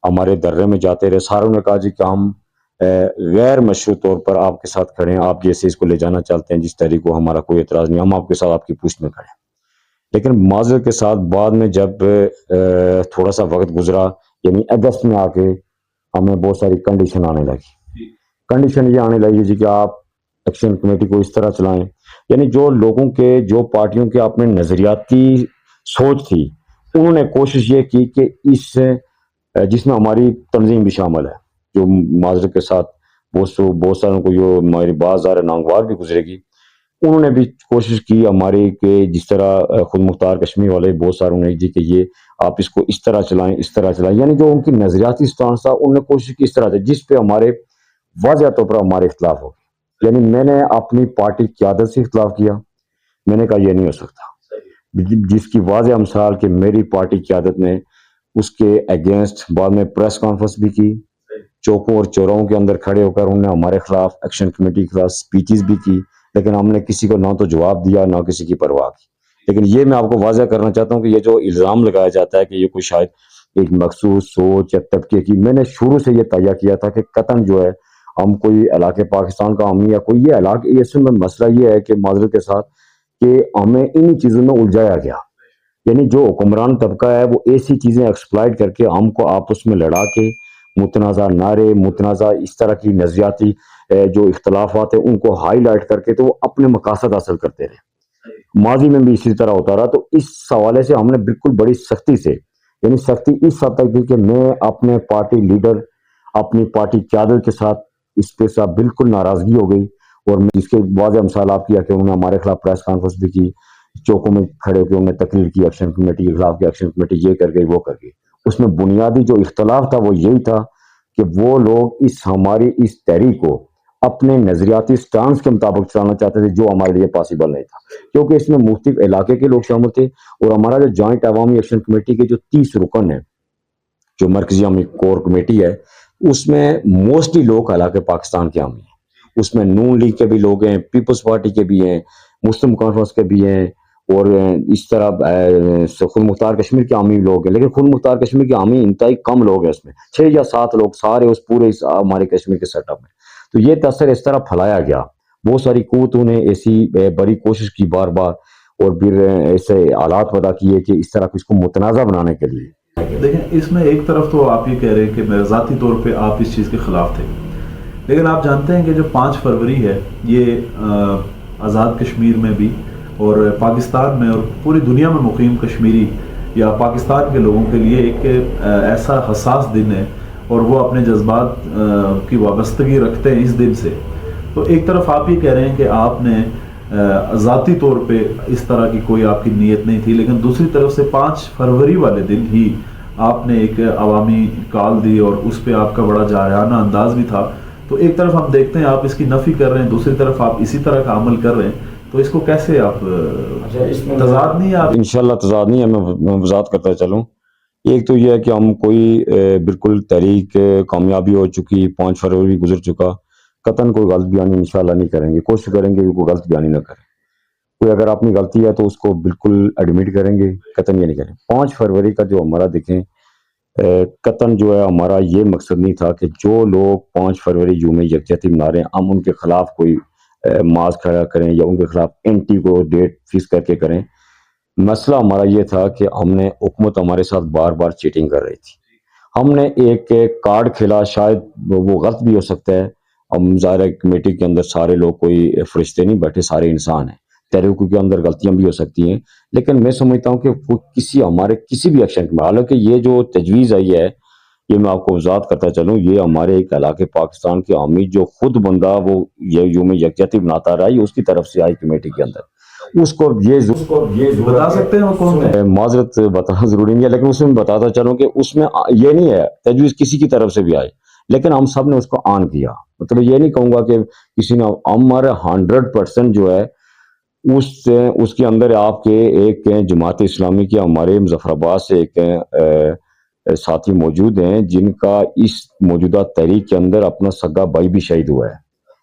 ہمارے درے میں جاتے رہے. ساروں نے کہا جی کہ ہم غیر مشروع طور پر آپ کے ساتھ کھڑے ہیں، آپ جیسے اس کو لے جانا چاہتے ہیں جس تحریک کو، ہمارا کوئی اعتراض نہیں، ہم آپ کے ساتھ آپ کی پشت میں کھڑے ہیں. لیکن معذرت کے ساتھ بعد میں جب تھوڑا سا وقت گزرا، یعنی اگست میں آ کے ہمیں بہت ساری کنڈیشن آنے لگی. کنڈیشن یہ آنے لگی جی کہ آپ ایکشن کمیٹی کو اس طرح چلائیں، یعنی جو لوگوں کے، جو پارٹیوں کے اپنے نظریاتی سوچ تھی، انہوں نے کوشش یہ کی کہ اس جس میں ہماری تنظیم بھی شامل ہے، جو معذرت کے ساتھ بہت ساروں کو جو ہماری بات ظاہر ناگوار بھی گزرے گی، انہوں نے بھی کوشش کی ہماری کہ جس طرح خود مختار کشمیر والے بہت ساروں نے جی کہ یہ آپ اس کو اس طرح چلائیں، اس طرح چلائیں، یعنی جو ان کی نظریاتی سٹانس تھا انہوں نے کوشش کی اس طرح سے، جس پہ ہمارے واضح طور پر ہمارے اختلاف ہو گئے. یعنی میں نے اپنی پارٹی قیادت سے اختلاف کیا، میں نے کہا یہ نہیں ہو سکتا، جس کی واضح مثال کہ میری پارٹی قیادت نے اس کے اگینسٹ بعد میں پریس کانفرنس بھی کی، چوکوں اور چوراہوں کے اندر کھڑے ہو کر انہوں نے ہمارے خلاف، ایکشن کمیٹی کے خلاف سپیچز بھی کی، لیکن ہم نے کسی کو نہ تو جواب دیا نہ کسی کی پرواہ کی. لیکن یہ میں آپ کو واضح کرنا چاہتا ہوں کہ یہ جو الزام لگایا جاتا ہے کہ یہ کوئی شاید ایک مخصوص سوچ یا طبقے کی، میں نے شروع سے یہ تیہ کیا تھا کہ قطعاً جو ہے ہم کوئی علاقے پاکستان کا حامی یا کوئی یہ علاقے، اس میں مسئلہ یہ ہے کہ معذرت کے ساتھ کہ ہمیں انہی چیزوں میں الجھایا گیا. یعنی جو حکمران طبقہ ہے وہ ایسی چیزیں ایکسپلائٹ کر کے ہم کو آپس میں لڑا کے، متنازع نعرے، متنازع اس طرح کی نظریاتی جو اختلافات ہیں ان کو ہائی لائٹ کر کے تو وہ اپنے مقاصد حاصل کرتے رہے. ماضی میں بھی اسی طرح ہوتا رہا. تو اس حوالے سے ہم نے بالکل بڑی سختی سے، یعنی سختی اس حد تک تھی کہ میں اپنے پارٹی لیڈر، اپنی پارٹی قیادت کے ساتھ اس پہ ساتھ بالکل ناراضگی ہو گئی، اور میں اس کے واضح مثال آپ کیا کہ انہوں نے ہمارے خلاف پریس کانفرنس بھی کی، چوکوں میں کھڑے ہو کے انہوں نے تقریر کی ایکشن کمیٹی کے خلاف کہ ایکشن کمیٹی یہ کر گئی وہ کر گئی. اس میں بنیادی جو اختلاف تھا وہ یہی تھا کہ وہ لوگ ہماری اس تحریک کو اپنے نظریاتی سٹانس کے مطابق چلانا چاہتے تھے، جو ہمارے لیے پاسبل نہیں تھا، کیونکہ اس میں مختلف علاقے کے لوگ شامل تھے. اور ہمارا جو جوائنٹ عوامی ایکشن کمیٹی کے جو 30 رکن ہیں، جو مرکزی عوامی کور کمیٹی ہے، اس میں موسٹلی لوگ علاقے پاکستان کے حامی ہیں. اس میں نون لیگ کے بھی لوگ ہیں، پیپلز پارٹی کے بھی ہیں، مسلم کانفرنس کے بھی ہیں، اور اس طرح خود مختار کشمیر کے حامی لوگ ہیں. لیکن خود مختار کشمیر کے حامی انتہائی کم لوگ ہیں، اس میں 6 یا 7 لوگ سارے اس پورے ہمارے کشمیر کے سیٹ اپ میں. تو یہ تاثر اس طرح پھیلایا گیا، بہت ساری قوتوں نے ایسی بڑی کوشش کی بار بار، اور پھر ایسے حالات پیدا کیے کہ اس طرح اس کو متنازع بنانے کے لیے. دیکھیں اس میں ایک طرف تو آپ یہ کہہ رہے ہیں کہ میں ذاتی طور پہ آپ اس چیز کے خلاف تھے، لیکن آپ جانتے ہیں کہ جو 5 فروری ہے یہ آزاد کشمیر میں بھی اور پاکستان میں اور پوری دنیا میں مقیم کشمیری یا پاکستان کے لوگوں کے لیے ایک ایسا حساس دن ہے، اور وہ اپنے جذبات کی وابستگی رکھتے ہیں اس دن سے. تو ایک طرف آپ یہ کہہ رہے ہیں کہ آپ نے ذاتی طور پہ اس طرح کی کوئی آپ کی نیت نہیں تھی، لیکن دوسری طرف سے 5 فروری والے دن ہی آپ نے ایک عوامی کال دی اور اس پہ آپ کا بڑا جارحانہ انداز بھی تھا. تو ایک طرف ہم دیکھتے ہیں آپ اس کی نفی کر رہے ہیں، دوسری طرف آپ اسی طرح کا عمل کر رہے ہیں، تو اس کو کیسے آپ تضاد نہیں ہے؟ آپ انشاءاللہ تضاد نہیں ہے، میں وضاحت کرتا چلوں. ایک تو یہ ہے کہ ہم کوئی بالکل تحریک کامیابی ہو چکی، 5 فروری گزر چکا، قطعاً کوئی غلط بیانی انشاءاللہ نہیں کریں گے، کوشش کریں گے کہ کوئی غلط بیانی نہ کریں. کوئی اگر اپنی غلطی ہے تو اس کو بالکل ایڈمٹ کریں گے، قطعاً یہ نہیں کریں. 5 فروری کا جو ہمارا دیکھیں قطعاً جو ہے ہمارا یہ مقصد نہیں تھا کہ جو لوگ 5 فروری یوم یکجہتی منا رہے ہیں ہم ان کے خلاف کوئی مارچ کھڑا کریں یا ان کے خلاف اینٹی کو ڈیٹ فکس کر کے کریں. مسئلہ ہمارا یہ تھا کہ ہم نے حکومت ہمارے ساتھ بار بار چیٹنگ کر رہی تھی. ہم نے ایک کارڈ کھیلا، شاید وہ غلط بھی ہو سکتا ہے، ہم ظاہر کمیٹی کے اندر سارے لوگ کوئی فرشتے نہیں بیٹھے، سارے انسان ہیں، تحریکوں کے اندر غلطیاں بھی ہو سکتی ہیں، لیکن میں سمجھتا ہوں کہ وہ کسی بھی ایکشن میں، حالانکہ یہ جو تجویز آئی ہے یہ میں آپ کو وضاحت کرتا چلوں، یہ ہمارے ایک علاقے پاکستان کے حامی جو خود بندہ وہ یہ یوم یکجہتی بناتا رہا، یہ اس کی طرف سے آئی کمیٹی کے اندر. اس کو یہ بتا سکتے ہیں وہ کون ہے؟ معذرت بتانا ضروری نہیں ہے، لیکن اس میں بتاتا چلوں کہ اس میں یہ نہیں ہے تجویز کسی کی طرف سے بھی آئے، لیکن ہم سب نے اس کو آن کیا. مطلب یہ نہیں کہوں گا کہ کسی نے، ہمارے 100% جو ہے اس کے اندر آپ کے ایک جماعت اسلامی کے ہمارے مظفر آباد سے ایک ساتھی موجود ہیں جن کا اس موجودہ تحریک کے اندر اپنا سگا بھائی بھی شہید ہوا ہے،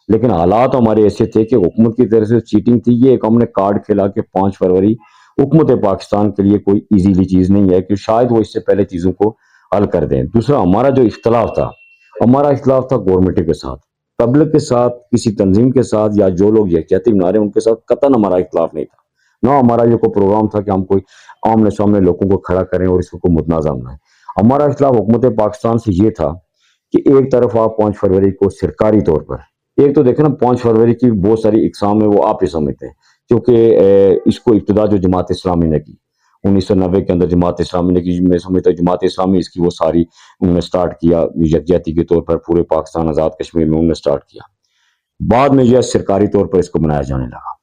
لیکن حالات ہمارے ایسے تھے کہ حکومت کی طرف سے چیٹنگ تھی. یہ ایک ہم نے کارڈ کھیلا کہ 5 فروری حکومت پاکستان کے لیے کوئی ایزیلی چیز نہیں ہے کہ شاید وہ اس سے پہلے چیزوں کو حل کر دیں. دوسرا ہمارا جو اختلاف تھا گورنمنٹ کے ساتھ، پبلک کے ساتھ، کسی تنظیم کے ساتھ، یا جو لوگ یکجہتی بنا رہے ہیں ان کے ساتھ قطعاً ہمارا اختلاف نہیں تھا. نہ ہمارا یہ کوئی پروگرام تھا کہ ہم کوئی آمنے سامنے لوگوں کو کھڑا کریں اور اس کو متنازع بنائیں. ہمارا اختلاف حکومت پاکستان سے یہ تھا کہ ایک طرف آپ 5 فروری کو سرکاری طور پر، ایک تو دیکھیں نا 5 فروری کی بہت ساری اقسام ہے وہ آپ ہی سمجھتے ہیں، کیونکہ اس کو ابتدا جو جماعت اسلامی نے کی 1990 کے اندر، جماعت اسلامی نے کی، میں سمجھتا ہوں جماعت اسلامی اس کی وہ ساری انہوں نے سٹارٹ کیا یکجہتی کے طور پر پورے پاکستان آزاد کشمیر میں انہوں نے سٹارٹ کیا. بعد میں یہ سرکاری طور پر اس کو بنایا جانے لگا.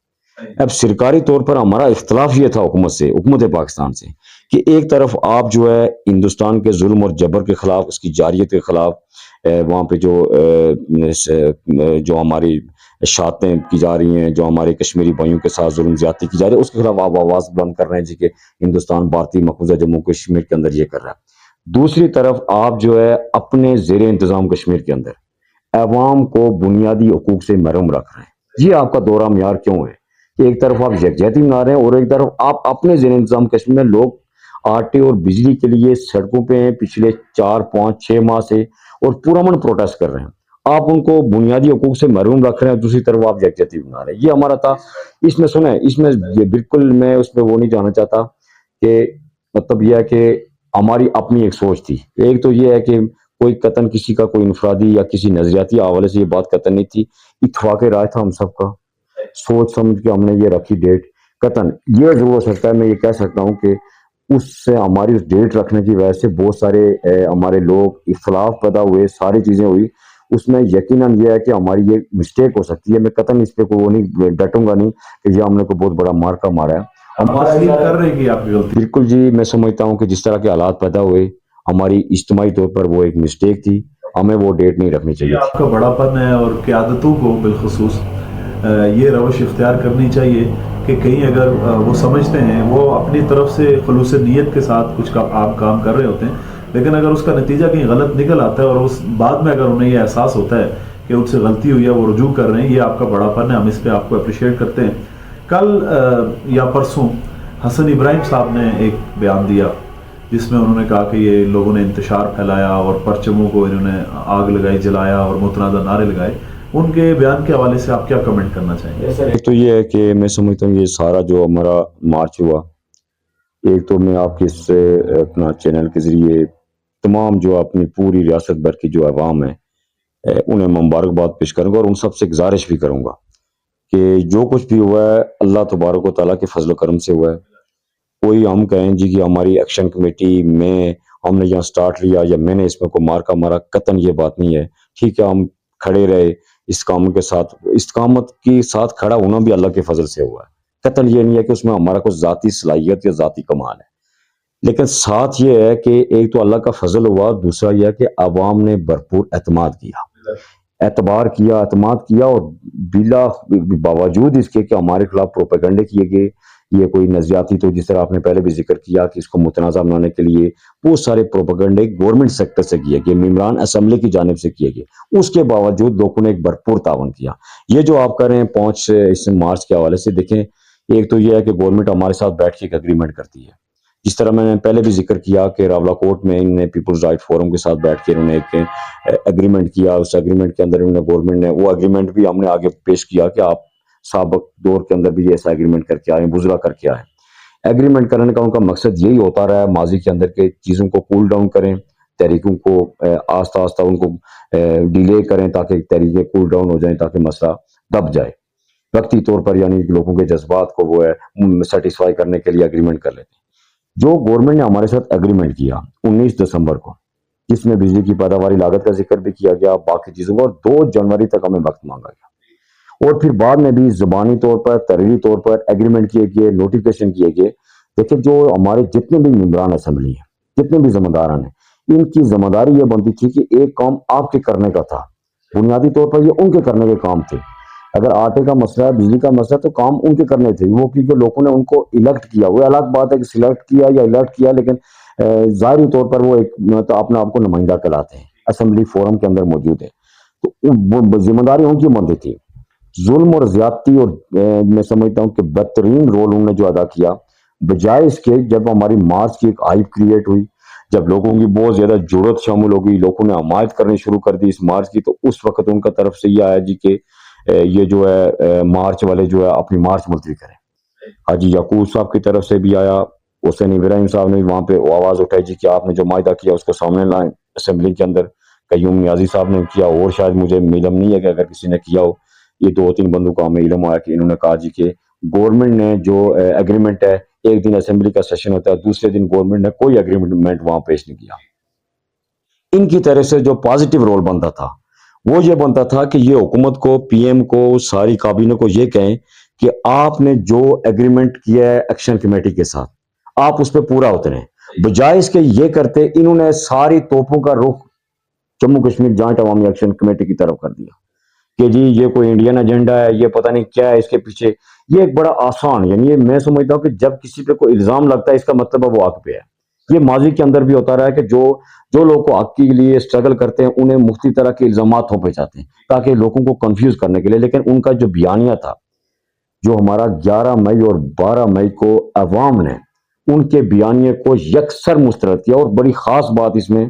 اب سرکاری طور پر ہمارا اختلاف یہ تھا حکومت پاکستان سے کہ ایک طرف آپ جو ہے ہندوستان کے ظلم اور جبر کے خلاف، اس کی جاریت کے خلاف، وہاں پہ جو ہماری اشاعتیں کی جا رہی ہیں، جو ہمارے کشمیری بھائیوں کے ساتھ ظلم زیادتی کی جا رہی ہے، اس کے خلاف آپ آواز بلند کر رہے ہیں جی کہ ہندوستان بھارتی مقبوضہ جموں کشمیر کے اندر یہ کر رہا ہے. دوسری طرف آپ جو ہے اپنے زیر انتظام کشمیر کے اندر عوام کو بنیادی حقوق سے محروم رکھ رہے ہیں. یہ آپ کا دورہ معیار کیوں ہے کہ ایک طرف آپ یکجہتی بنا رہے ہیں اور ایک طرف آپ اپنے زیر انتظام کشمیر میں لوگ آٹے اور بجلی کے لیے سڑکوں پہ ہیں پچھلے 4 5 6 ماہ سے اور پرامن پروٹیسٹ کر رہے ہیں. آپ ان کو بنیادی حقوق سے محروم رکھ رہے ہیں، دوسری طرف آپ یکجہتی بنا رہے ہیں. یہ ہمارا تھا. اس میں سنیں، اس میں یہ بالکل میں اس میں وہ نہیں جانا چاہتا کہ مطلب یہ ہے کہ ہماری اپنی ایک سوچ تھی. ایک تو یہ ہے کہ کوئی قطن کسی کا کوئی انفرادی یا کسی نظریاتی حوالے سے یہ بات قطن نہیں تھی، اتفاق رائے تھا ہم سب کا، سوچ سمجھ کے ہم نے یہ رکھی ڈیٹ. قطن یہ ضرور ہو سکتا ہے، میں یہ کہہ سکتا ہوں کہ اس سے ہماری اس ڈیٹ رکھنے کی وجہ سے بہت سارے ہمارے لوگ اختلاف پیدا ہوئے، ساری چیزیں ہوئی. اس میں یقیناً یہ ہے کہ ہماری یہ مسٹیک ہو سکتی ہے. میں قطن اس پہ کوئی وہ نہیں ڈٹوں گا نہیں کہ یہ ہم نے کوئی بہت بڑا مارکا مارا ہے. تسلیم کر رہے ہیں کہ آپ کی غلطی؟ بالکل جی، میں سمجھتا ہوں کہ جس طرح کے حالات پیدا ہوئے ہماری اجتماعی طور پر وہ ایک مسٹیک تھی، ہمیں وہ ڈیٹ نہیں رکھنی چاہیے. آپ کا بڑا پن ہے اور قیادتوں کو بالخصوص یہ روش اختیار کرنی چاہیے کہ کہیں اگر وہ سمجھتے ہیں وہ اپنی طرف سے خلوص نیت کے ساتھ کچھ آپ کام کر رہے ہوتے ہیں، لیکن اگر اس کا نتیجہ کہیں غلط نکل آتا ہے اور اس بعد میں اگر انہیں یہ احساس ہوتا ہے کہ ان سے غلطی ہوئی ہے، وہ رجوع کر رہے ہیں، یہ آپ کا بڑا پن ہے. ہم اس پہ آپ کو اپریشیٹ کرتے ہیں. کل یا پرسوں حسن ابراہیم صاحب نے ایک بیان دیا جس میں انہوں نے کہا کہ یہ لوگوں نے انتشار پھیلایا اور پرچموں کو انہوں نے آگ لگائی، جلایا اور متنازع نعرے لگائے. ان کے بیان کے حوالے سے آپ کیا کمنٹ کرنا چاہیں گے؟ ایک تو یہ ہے کہ میں سمجھتا ہوں یہ سارا جو ہمارا مارچ ہوا، ایک تو میں آپ کے اپنا چینل کے ذریعے تمام جو اپنی پوری ریاست بھر کی جو عوام ہے انہیں مبارکباد پیش کروں گا اور ان سب سے گزارش بھی کروں گا کہ جو کچھ بھی ہوا ہے اللہ تبارک و تعالیٰ کے فضل و کرم سے ہوا ہے. کوئی ہم کہیں جی کہ ہماری ایکشن کمیٹی میں ہم نے یہاں سٹارٹ لیا یا میں نے اس میں کو مارکا مارا، قطن یہ بات نہیں ہے. ٹھیک ہے، ہم کھڑے رہے استقامت کے ساتھ، استقامت کے ساتھ کھڑا ہونا بھی اللہ کے فضل سے ہوا ہے. قطن یہ نہیں ہے کہ اس میں ہمارا کوئی ذاتی صلاحیت یا ذاتی کمال ہے، لیکن ساتھ یہ ہے کہ ایک تو اللہ کا فضل ہوا، دوسرا یہ ہے کہ عوام نے بھرپور اعتماد کیا، اعتبار کیا، اعتماد کیا. اور باوجود اس کے کہ ہمارے خلاف پروپیگنڈے کیے گئے، یہ کوئی نظریاتی، تو جس طرح آپ نے پہلے بھی ذکر کیا کہ اس کو متنازع بنانے کے لیے بہت سارے پروپیگنڈے گورنمنٹ سیکٹر سے کیے گئے، ممبران اسمبلی کی جانب سے کیے گئے. اس کے باوجود لوگوں نے ایک بھرپور تعاون کیا. یہ جو آپ کر رہے ہیں 5 مارچ کے حوالے سے، دیکھیں ایک تو یہ ہے کہ گورنمنٹ ہمارے ساتھ بیٹھ کے ایک اگریمنٹ کرتی ہے. جس طرح میں نے پہلے بھی ذکر کیا کہ راولہ کوٹ میں انہوں نے پیپلز رائٹ فورم کے ساتھ بیٹھ کے انہوں نے ایک اگریمنٹ کیا. اس اگریمنٹ کے اندر انہوں نے گورنمنٹ نے وہ اگریمنٹ بھی ہم نے آگے پیش کیا کہ آپ سابق دور کے اندر بھی ایسا اگریمنٹ کر کے آئے، بزرا کر کے آئے. ایگریمنٹ کرنے کا ان کا مقصد یہی ہوتا رہا ہے ماضی کے اندر کہ چیزوں کو کول ڈاؤن کریں، تحریکوں کو آہستہ آہستہ ان کو ڈیلے کریں تاکہ تحریکیں کول ڈاؤن ہو جائیں، تاکہ مسئلہ دب جائے وقتی طور پر، یعنی لوگوں کے جذبات کو وہ ہے سیٹسفائی کرنے کے لیے اگریمنٹ کر لیتے ہیں. جو گورنمنٹ نے ہمارے ساتھ اگریمنٹ کیا 19 دسمبر کو، جس میں بجلی کی پیداواری لاگت کا ذکر بھی کیا گیا، باقی چیزوں کو، اور 2 جنوری تک ہمیں وقت مانگا گیا. اور پھر بعد میں بھی زبانی طور پر تحریری طور پر ایگریمنٹ کیے گئے، نوٹیفیکیشن کیے گئے. دیکھیں جو ہمارے جتنے بھی ممبران اسمبلی ہیں، جتنے بھی ذمہ داران ہیں، ان کی ذمہ داری یہ بنتی تھی کہ ایک کام آپ کے کرنے کا تھا، بنیادی طور پر یہ ان کے کرنے کے کام تھے. اگر آٹے کا مسئلہ ہے، بجلی کا مسئلہ ہے، تو کام ان کے کرنے تھے وہ، کیونکہ لوگوں نے ان کو الیکٹ کیا. وہ الگ بات ہے کہ سلیکٹ کیا یا الیکٹ کیا، لیکن ظاہری طور پر وہ ایک مطلب اپنے آپ کو نمائندہ کہلاتے ہیں، اسمبلی فورم کے اندر موجود ہے. تو وہ ذمہ داری ان کی بنتی تھی. ظلم اور زیادتی اور میں سمجھتا ہوں کہ بدترین رول انہوں نے جو ادا کیا، بجائے اس کے جب ہماری مارچ کی ایک ہائپ کریٹ ہوئی، جب لوگوں کی بہت زیادہ جرت شامل ہو گئی، لوگوں نے حمایت کرنی شروع کر دی اس مارچ کی، تو اس وقت ان کا طرف سے یہ آیا جی کہ یہ جو ہے مارچ والے جو ہے اپنی مارچ ملتوی کریں. حاجی یعقوب صاحب کی طرف سے بھی آیا، حسین ابراہیم صاحب نے وہاں پہ آواز اٹھائی جی کہ آپ نے جو معاہدہ کیا اس کو سامنے لائیں اسمبلی کے اندر. قیوم نیازی صاحب نے کیا، اور شاید مجھے علم نہیں ہے کہ اگر کسی نے کیا ہو، یہ 2-3 بندوں کا ہمیں علم آیا کہ انہوں نے کہا جی کہ گورنمنٹ نے جو ایگریمنٹ ہے، ایک دن اسمبلی کا سیشن ہوتا ہے، دوسرے دن گورنمنٹ نے کوئی ایگریمنٹ وہاں پیش نہیں کیا. ان کی طرف سے جو پازیٹیو رول بنتا تھا وہ یہ بنتا تھا کہ یہ حکومت کو، پی ایم کو، ساری کابینہ کو یہ کہیں کہ آپ نے جو ایگریمنٹ کیا ہے ایکشن کمیٹی کے ساتھ، آپ اس پہ پورا اتریں. بجائے اس کے یہ کرتے انہوں نے ساری توپوں کا رخ جموں کشمیر جوائنٹ عوامی ایکشن کمیٹی کی طرف کر دیا کہ جی یہ کوئی انڈین ایجنڈا ہے، یہ پتہ نہیں کیا ہے اس کے پیچھے. یہ ایک بڑا آسان، یعنی یہ میں سمجھتا ہوں کہ جب کسی پہ کوئی الزام لگتا ہے اس کا مطلب ہے وہ حق پہ ہے. یہ ماضی کے اندر بھی ہوتا رہا ہے کہ جو لوگ کو حق کے لیے اسٹرگل کرتے ہیں انہیں مختلف طرح کے الزامات تھوپے جاتے ہیں تاکہ لوگوں کو کنفیوز کرنے کے لیے. لیکن ان کا جو بیانیہ تھا، جو ہمارا 11 مئی اور 12 مئی کو عوام نے ان کے بیانیے کو یکسر مسترد کیا. اور بڑی خاص بات اس میں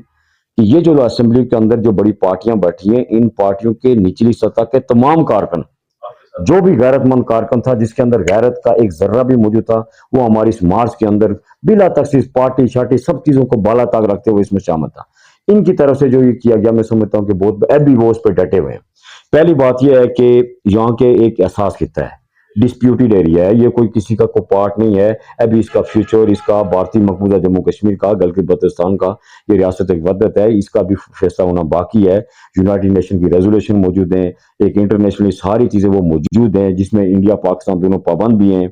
کہ یہ جو اسمبلی کے اندر جو بڑی پارٹیاں بیٹھی ہیں، ان پارٹیوں کے نچلی سطح کے تمام کارکن، جو بھی غیرت مند کارکن تھا جس کے اندر غیرت کا ایک ذرہ بھی موجود تھا، وہ ہماری اس مارچ کے اندر بلا تخصیص پارٹی شارٹی سب چیزوں کو بالا تاک رکھتے ہوئے اس میں شامل تھا. ان کی طرف سے جو یہ کیا گیا، میں سمجھتا ہوں کہ بہت ابھی وہ اس پہ ڈٹے ہوئے ہیں. پہلی بات یہ ہے کہ یہاں کے ایک احساس خطہ ہے، ڈسپیوٹیڈ ایریا ہے، یہ کوئی کسی کا کو پارٹ نہیں ہے. ابھی اس کا فیوچر، اس کا بھارتی مقبوضہ جموں کشمیر کا، گلگت بلتستان کا، یہ ریاست ایک وحدت ہے، اس کا بھی فیصلہ ہونا باقی ہے. یونائٹڈ نیشن کی ریزولوشن موجود ہیں، ایک انٹرنیشنلی ساری چیزیں وہ موجود ہیں جس میں انڈیا پاکستان دونوں پابند بھی ہیں.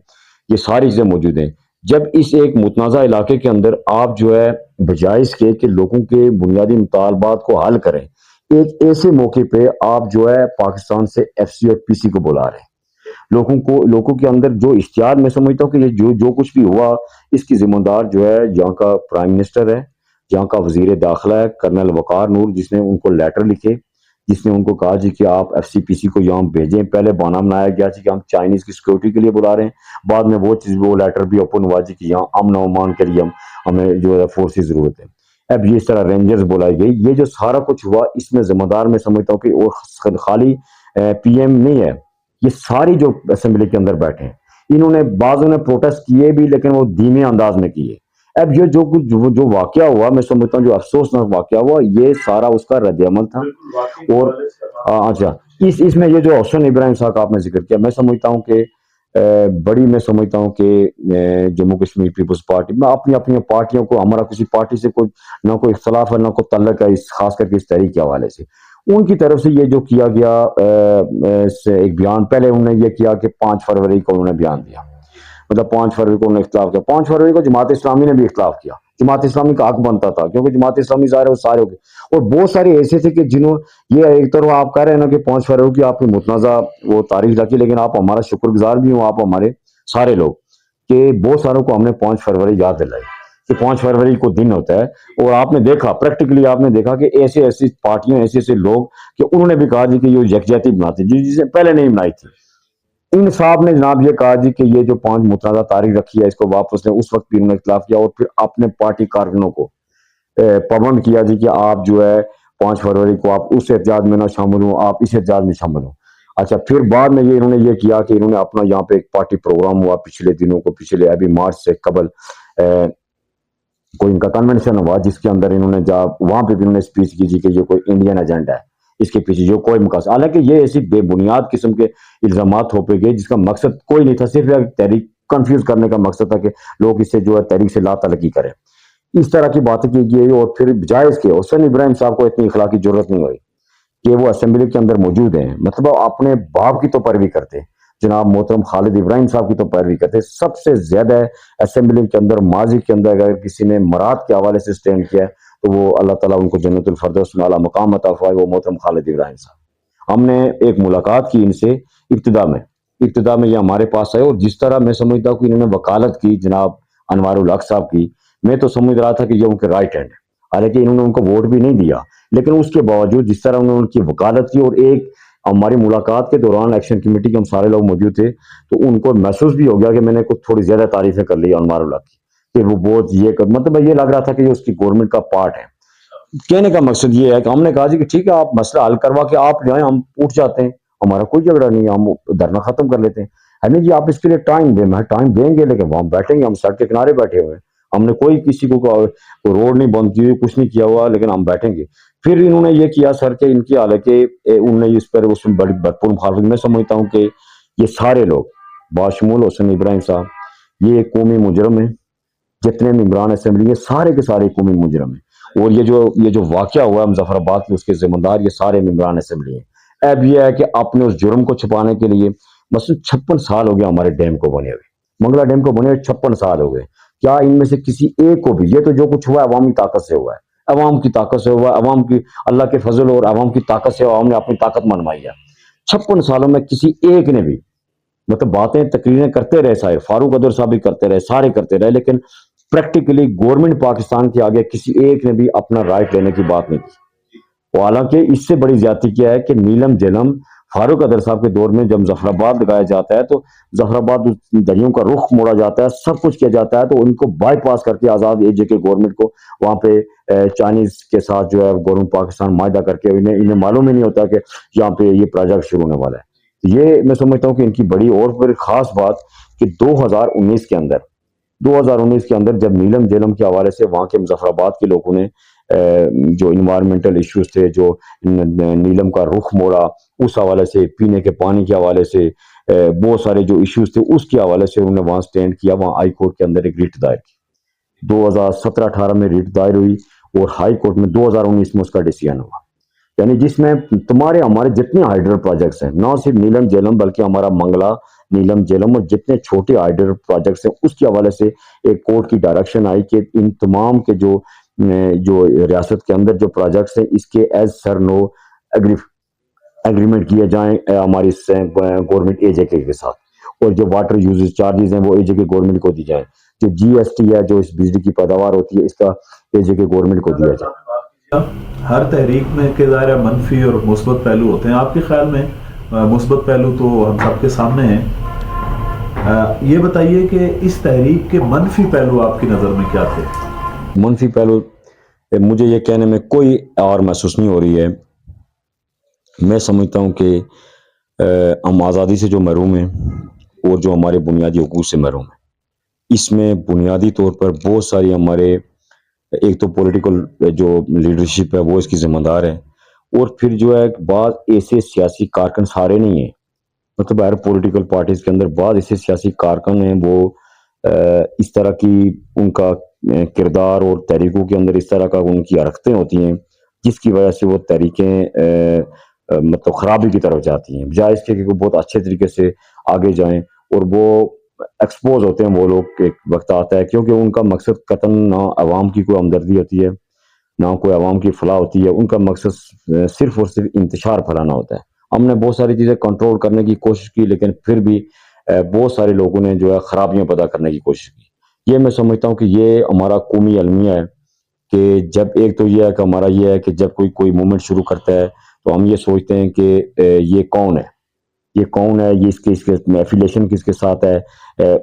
یہ ساری چیزیں موجود ہیں. جب اس ایک متنازع علاقے کے اندر آپ جو ہے بجائے اس کے کہ لوگوں کے بنیادی مطالبات کو حل کریں، ایک ایسے موقع پہ آپ جو ہے پاکستان سے ایف سی اور پی سی کو بلا رہے ہیں. لوگوں کے اندر جو اشتہار، میں سمجھتا ہوں کہ یہ جو کچھ بھی ہوا اس کی ذمہ دار جو ہے یہاں کا پرائم منسٹر ہے، یہاں کا وزیر داخلہ ہے کرنل وقار نور، جس نے ان کو لیٹر لکھے، جس نے ان کو کہا جی کہ آپ ایف سی پی سی کو یہاں بھیجیں. پہلے بہانہ بنایا گیا جی کہ ہم چائنیز کی سیکورٹی کے لیے بلا رہے ہیں، بعد میں وہ لیٹر بھی اوپن ہوا جی کہ یہاں امن و امان کے لیے ہمیں جو ہے فورس کی ضرورت ہے. اب یہ اس طرح رینجرز بلائی گئی. یہ جو سارا کچھ ہوا اس میں ذمہ دار میں سمجھتا ہوں کہ وہ خالی پی ایم نہیں ہے، یہ ساری جو اسمبلی کے اندر بیٹھے ہیں، انہوں نے بعضوں نے پروٹیسٹ کیے بھی لیکن وہ دھیمے انداز میں کیے. اب یہ جو واقعہ ہوا، میں سمجھتا ہوں جو افسوسناک واقعہ ہوا، یہ سارا اس کا رد عمل تھا. اور اچھا اس میں یہ جو حسین ابراہیم صاحب کا آپ نے ذکر کیا، میں سمجھتا ہوں کہ میں سمجھتا ہوں کہ جموں کشمیر پیپلز پارٹی میں اپنی پارٹیوں کو، ہمارا کسی پارٹی سے کوئی نہ کوئی اختلاف ہے نہ کوئی تعلق ہے، خاص کر کے اس تحریک کے حوالے سے. ان کی طرف سے یہ جو کیا گیا ایک بیان، پہلے انہوں نے یہ کیا کہ 5 فروری کو انہوں نے بیان دیا، مطلب 5 فروری کو انہوں نے اختلاف کیا. 5 فروری کو جماعت اسلامی نے بھی اختلاف کیا. جماعت اسلامی کا حق بنتا تھا کیونکہ جماعت اسلامی ظاہر ہے وہ سارے ہو گئے. اور بہت سارے ایسے تھے کہ جنہوں یہ ایک طرح آپ کہہ رہے ہیں نا کہ 5 فروری کی آپ کی متنازع وہ تاریخ رکھی، لیکن آپ ہمارا شکر گزار بھی ہوں، آپ ہمارے سارے لوگ، کہ بہت ساروں کو ہم نے 5 فروری یاد دلائی کہ 5 فروری کو دن ہوتا ہے. اور آپ نے دیکھا پریکٹیکلی، آپ نے دیکھا کہ ایسی پارٹیاں، ایسے لوگ کہ انہوں نے بھی کہا جی کہ یہ یکجہتی بناتے جسے پہلے نہیں بنائی تھی. ان صاحب نے جناب یہ کہا جی کہ یہ جو 5 متنازع تاریخ رکھی ہے اس کو واپس لیں. اس وقت بھی انہوں نے اختلاف کیا اور پھر اپنے پارٹی کارکنوں کو پابند کیا جی کہ آپ جو ہے 5 فروری کو آپ اس احتجاج میں نہ شامل ہوں، آپ اس احتجاج میں شامل ہوں. اچھا پھر بعد میں انہوں نے یہ کیا کہ انہوں نے اپنا یہاں پہ ایک پارٹی پروگرام ہوا پچھلے دنوں کو، پچھلے ابھی مارچ سے قبل کوئی ان کا کنونشن ہوا جس کے اندر انہوں نے وہاں پہ بھی انہوں نے اسپیچ کی جی کہ یہ کوئی انڈین ایجنڈا ہے، اس کے پیچھے جو کوئی مقصد، حالانکہ یہ ایسی بے بنیاد قسم کے الزامات تھوپے گئے جس کا مقصد کوئی نہیں تھا، صرف تحریک کنفیوز کرنے کا مقصد تھا کہ لوگ اس سے جو ہے تحریک سے لا تعلقی کریں. اس طرح کی باتیں کی گئی. اور پھر بجائے اس کے حسین ابراہیم صاحب کو اتنی اخلاقی ضرورت نہیں ہوئی کہ وہ اسمبلی کے اندر موجود ہیں، مطلب اپنے باپ کی تو پیروی کرتے، جناب محترم خالد ابراہیم صاحب کی تو پیروی کرتے. سب سے زیادہ اسمبلی کے اندر ماضی کے اندر اگر کسی نے مراد کے حوالے سے سٹینڈ کیا ہے تو وہ اللہ تعالیٰ ان کو جنت الفردوس میں اعلیٰ مقام عطا فرمائے، وہ محترم خالد ابراہیم صاحب. ہم نے ایک ملاقات کی ان سے ابتدا میں یہ ہمارے پاس آئے، اور جس طرح میں سمجھتا ہوں کہ انہوں نے وکالت کی جناب انوار الحق صاحب کی، میں تو سمجھ رہا تھا کہ یہ ان کے رائٹ ہینڈ ہے. حالانکہ انہوں نے ان کو ووٹ بھی نہیں دیا، لیکن اس کے باوجود جس طرح انہوں نے ان کی وکالت کی، اور ایک ہماری ملاقات کے دوران ایکشن کمیٹی کے ہم سارے لوگ موجود تھے، تو ان کو محسوس بھی ہو گیا کہ میں نے کچھ تھوڑی زیادہ تعریفیں کر لی انوار الحق کی، کہ وہ بہت مطلب یہ لگ رہا تھا کہ یہ اس کی گورنمنٹ کا پارٹ ہے. کہنے کا مقصد یہ ہے کہ ہم نے کہا جی کہ ٹھیک ہے آپ مسئلہ حل کروا کے آپ جائیں، ہم اٹھ جاتے ہیں، ہمارا کوئی جھگڑا نہیں ہے، ہم دھرنا ختم کر لیتے ہیں. ہمیں جی آپ اس کے لیے ٹائم دیں، میں ٹائم دیں گے، لیکن وہاں بیٹھیں گے، ہم سڑک کے کنارے بیٹھے ہوئے ہیں، ہم نے کوئی کسی کو روڈ نہیں بند کی ہوئی، کچھ نہیں کیا ہوا، لیکن ہم بیٹھیں گے. پھر انہوں نے یہ کیا سر کہ ان کی حالانکہ انہوں نے اس میں بڑی بھرپور مخالفت. میں سمجھتا ہوں کہ یہ سارے لوگ باشمول حسین ابراہیم صاحب یہ قومی مجرم ہیں، جتنے ممبران اسمبلی ہیں سارے کے سارے قومی مجرم ہیں. اور یہ جو واقعہ ہوا ہے مظفر آباد کے، اس کے ذمہ دار یہ سارے ممبران اسمبلی ہیں. اب یہ ہے کہ اپنے اس جرم کو چھپانے کے لیے مثلا 56 سال ہو گیا ہمارے ڈیم کو بنے ہوئے، منگلا ڈیم کو بنے ہوئے 56 سال ہو گئے. کیا ان میں سے کسی ایک کو بھی، یہ تو جو کچھ ہوا ہے عوامی طاقت سے ہوا ہے، عوام کی طاقت سے ہوا ہے، عوام کی اللہ کے فضل اور عوام کی طاقت سے عوام نے اپنی طاقت منوائی ہے. 56 سالوں میں کسی ایک نے بھی مطلب باتیں تقریریں کرتے رہے، سارے فاروق عبدل صاحب بھی کرتے رہے، سارے کرتے رہے، لیکن پریکٹیکلی گورنمنٹ پاکستان کے آگے کسی ایک نے بھی اپنا رائٹ لینے کی بات نہیں کی. حالانکہ اس سے بڑی زیادتی کیا ہے کہ نیلم جیلم فاروق عبدل صاحب کے دور میں جب ظفر آباد لگایا جاتا ہے تو ظفر آباد دروں کا رخ موڑا جاتا ہے، سب کچھ کیا جاتا ہے، تو ان کو بائی پاس کر کے آزاد اے جے کے گورنمنٹ کو وہاں پہ چائنیز کے ساتھ جو ہے گورنمنٹ پاکستان معاہدہ کر کے انہیں معلوم ہی نہیں ہوتا کہ یہاں پہ یہ پروجیکٹ شروع ہونے والا ہے. یہ میں سمجھتا ہوں کہ ان کی بڑی اور پھر خاص بات کہ 2019 کے اندر جب نیلم جیلم کے حوالے سے وہاں کے مظفر آباد کے لوگوں نے جو انوائرمنٹل ایشوز تھے، جو نیلم کا رخ موڑا، اس حوالے سے پینے کے پانی کے حوالے سے بہت سارے جو ایشوز تھے اس کے حوالے سے انہوں نے وہاں سٹینڈ کیا. وہاں ہائی کورٹ کے اندر ایک ریٹ دائر کی، 2017-18 میں ریٹ دائر ہوئی، اور ہائی کورٹ میں 2019 میں اس کا ڈیسیژن ہوا. یعنی جس میں ہمارے جتنے ہائیڈرل پروجیکٹس ہیں، نہ صرف نیلم جیلم بلکہ ہمارا منگلا نیلم جیلم اور جتنے چھوٹے ہائیڈرل پروجیکٹس ہیں، اس کے حوالے سے ایک کورٹ کی ڈائریکشن آئی کہ ان تمام کے جو ریاست کے اندر جو پروجیکٹس ہیں اس کے ایز سر نو ایگریمنٹ کیے جائیں ہماری گورنمنٹ اے جے کے ساتھ، اور جو واٹر یوزز چارجز ہیں وہ اے جے کے گورنمنٹ کو دی جائیں، جو جی ایس ٹی ہے جو اس بجلی کی پیداوار ہوتی ہے اس کا اے جے کے گورنمنٹ کو دیا جائے. ہر تحریک میں کے ظاہر منفی اور مثبت پہلو ہوتے ہیں، آپ کے خیال میں مثبت پہلو تو ہم سب کے سامنے ہیں. یہ بتائیے کہ اس تحریک کے منفی پہلو آپ کی نظر میں کیا تھے؟ منفی پہلو مجھے یہ کہنے میں کوئی اور محسوس نہیں ہو رہی ہے. میں سمجھتا ہوں کہ ہم آزادی سے جو محروم ہیں اور جو ہمارے بنیادی حقوق سے محروم ہیں، اس میں بنیادی طور پر بہت ساری ہمارے ایک تو پولیٹیکل جو لیڈرشپ ہے وہ اس کی ذمہ دار ہے، اور پھر جو ہے بعض ایسے سیاسی کارکن سارے نہیں ہیں، مطلب ہر پولیٹیکل پارٹیز کے اندر بعض ایسے سیاسی کارکن ہیں وہ اس طرح کی ان کا کردار اور تحریکوں کے اندر اس طرح کا ان کی حرکتیں ہوتی ہیں جس کی وجہ سے وہ تحریکیں مطلب خرابی کی طرف جاتی ہیں، بجائے اس کے کہ وہ بہت اچھے طریقے سے آگے جائیں. اور وہ ایکسپوز ہوتے ہیں وہ لوگ، ایک وقت آتا ہے کیونکہ ان کا مقصد قطعاً نہ عوام کی کوئی ہمدردی ہوتی ہے نہ کوئی عوام کی فلاح ہوتی ہے، ان کا مقصد صرف اور صرف انتشار پھیلانا ہوتا ہے. ہم نے بہت ساری چیزیں کنٹرول کرنے کی کوشش کی، لیکن پھر بھی بہت سارے لوگوں نے جو ہے خرابیاں پیدا کرنے کی کوشش کی. یہ میں سمجھتا ہوں کہ یہ ہمارا قومی المیہ ہے کہ جب ایک تو یہ ہے کہ ہمارا یہ ہے کہ جب کوئی موومنٹ شروع کرتا ہے تو ہم یہ سوچتے ہیں کہ یہ کون ہے، یہ اس کے ایفیلیشن کس کے ساتھ ہے،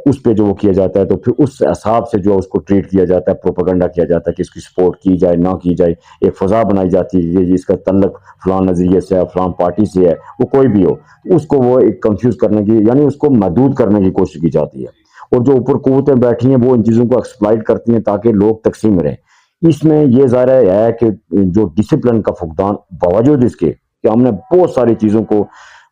اس پہ جو وہ کیا جاتا ہے تو پھر اس حساب سے جو اس کو ٹریٹ کیا جاتا ہے، پروپیگنڈا کیا جاتا ہے کہ اس کی سپورٹ کی جائے نہ کی جائے، ایک فضا بنائی جاتی ہے کہ اس کا تعلق فلاں نظریے سے ہے، فلاں پارٹی سے ہے، وہ کوئی بھی ہو، اس کو وہ ایک کنفیوز کرنے کی یعنی اس کو محدود کرنے کی کوشش کی جاتی ہے. اور جو اوپر قوتیں بیٹھی ہیں وہ ان چیزوں کو ایکسپلائٹ کرتی ہیں تاکہ لوگ تقسیم رہیں. اس میں یہ ظاہر ہے کہ جو ڈسپلن کا فقدان باوجود اس کے کہ ہم نے بہت ساری چیزوں کو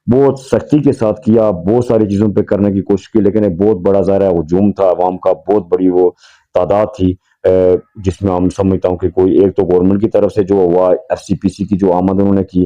بہت سختی کے ساتھ کیا، بہت ساری چیزوں پہ کرنے کی کوشش کی، لیکن ایک بہت بڑا ظاہر ہجوم تھا عوام کا، بہت بڑی وہ تعداد تھی جس میں ہم سمجھتا ہوں کہ کوئی ایک تو گورنمنٹ کی طرف سے جو ہوا ایف سی پی سی کی جو آمد انہوں نے کی،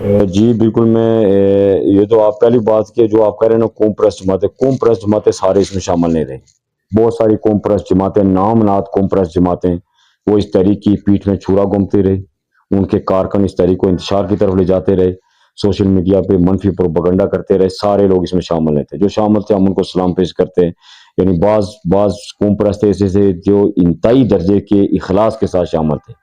جی بالکل، میں یہ تو آپ پہلی بات کہ جو آپ کہہ رہے ہیں نا قوم پرست جماعتیں سارے اس میں شامل نہیں رہی. بہت ساری قوم پرست جماعتیں، نام نہاد قوم پرست جماعتیں، وہ اس تحریک کی پیٹھ میں چھرا گھومتی رہی. ان کے کارکن اس تحریک کو انتشار کی طرف لے جاتے رہے، سوشل میڈیا پہ منفی پروپیگنڈا کرتے رہے. سارے لوگ اس میں شامل نہیں تھے. جو شامل تھے ہم ان کو سلام پیش کرتے ہیں. یعنی بعض قوم پرست ایسے تھے جو انتہائی درجے کے اخلاص کے ساتھ شامل تھے.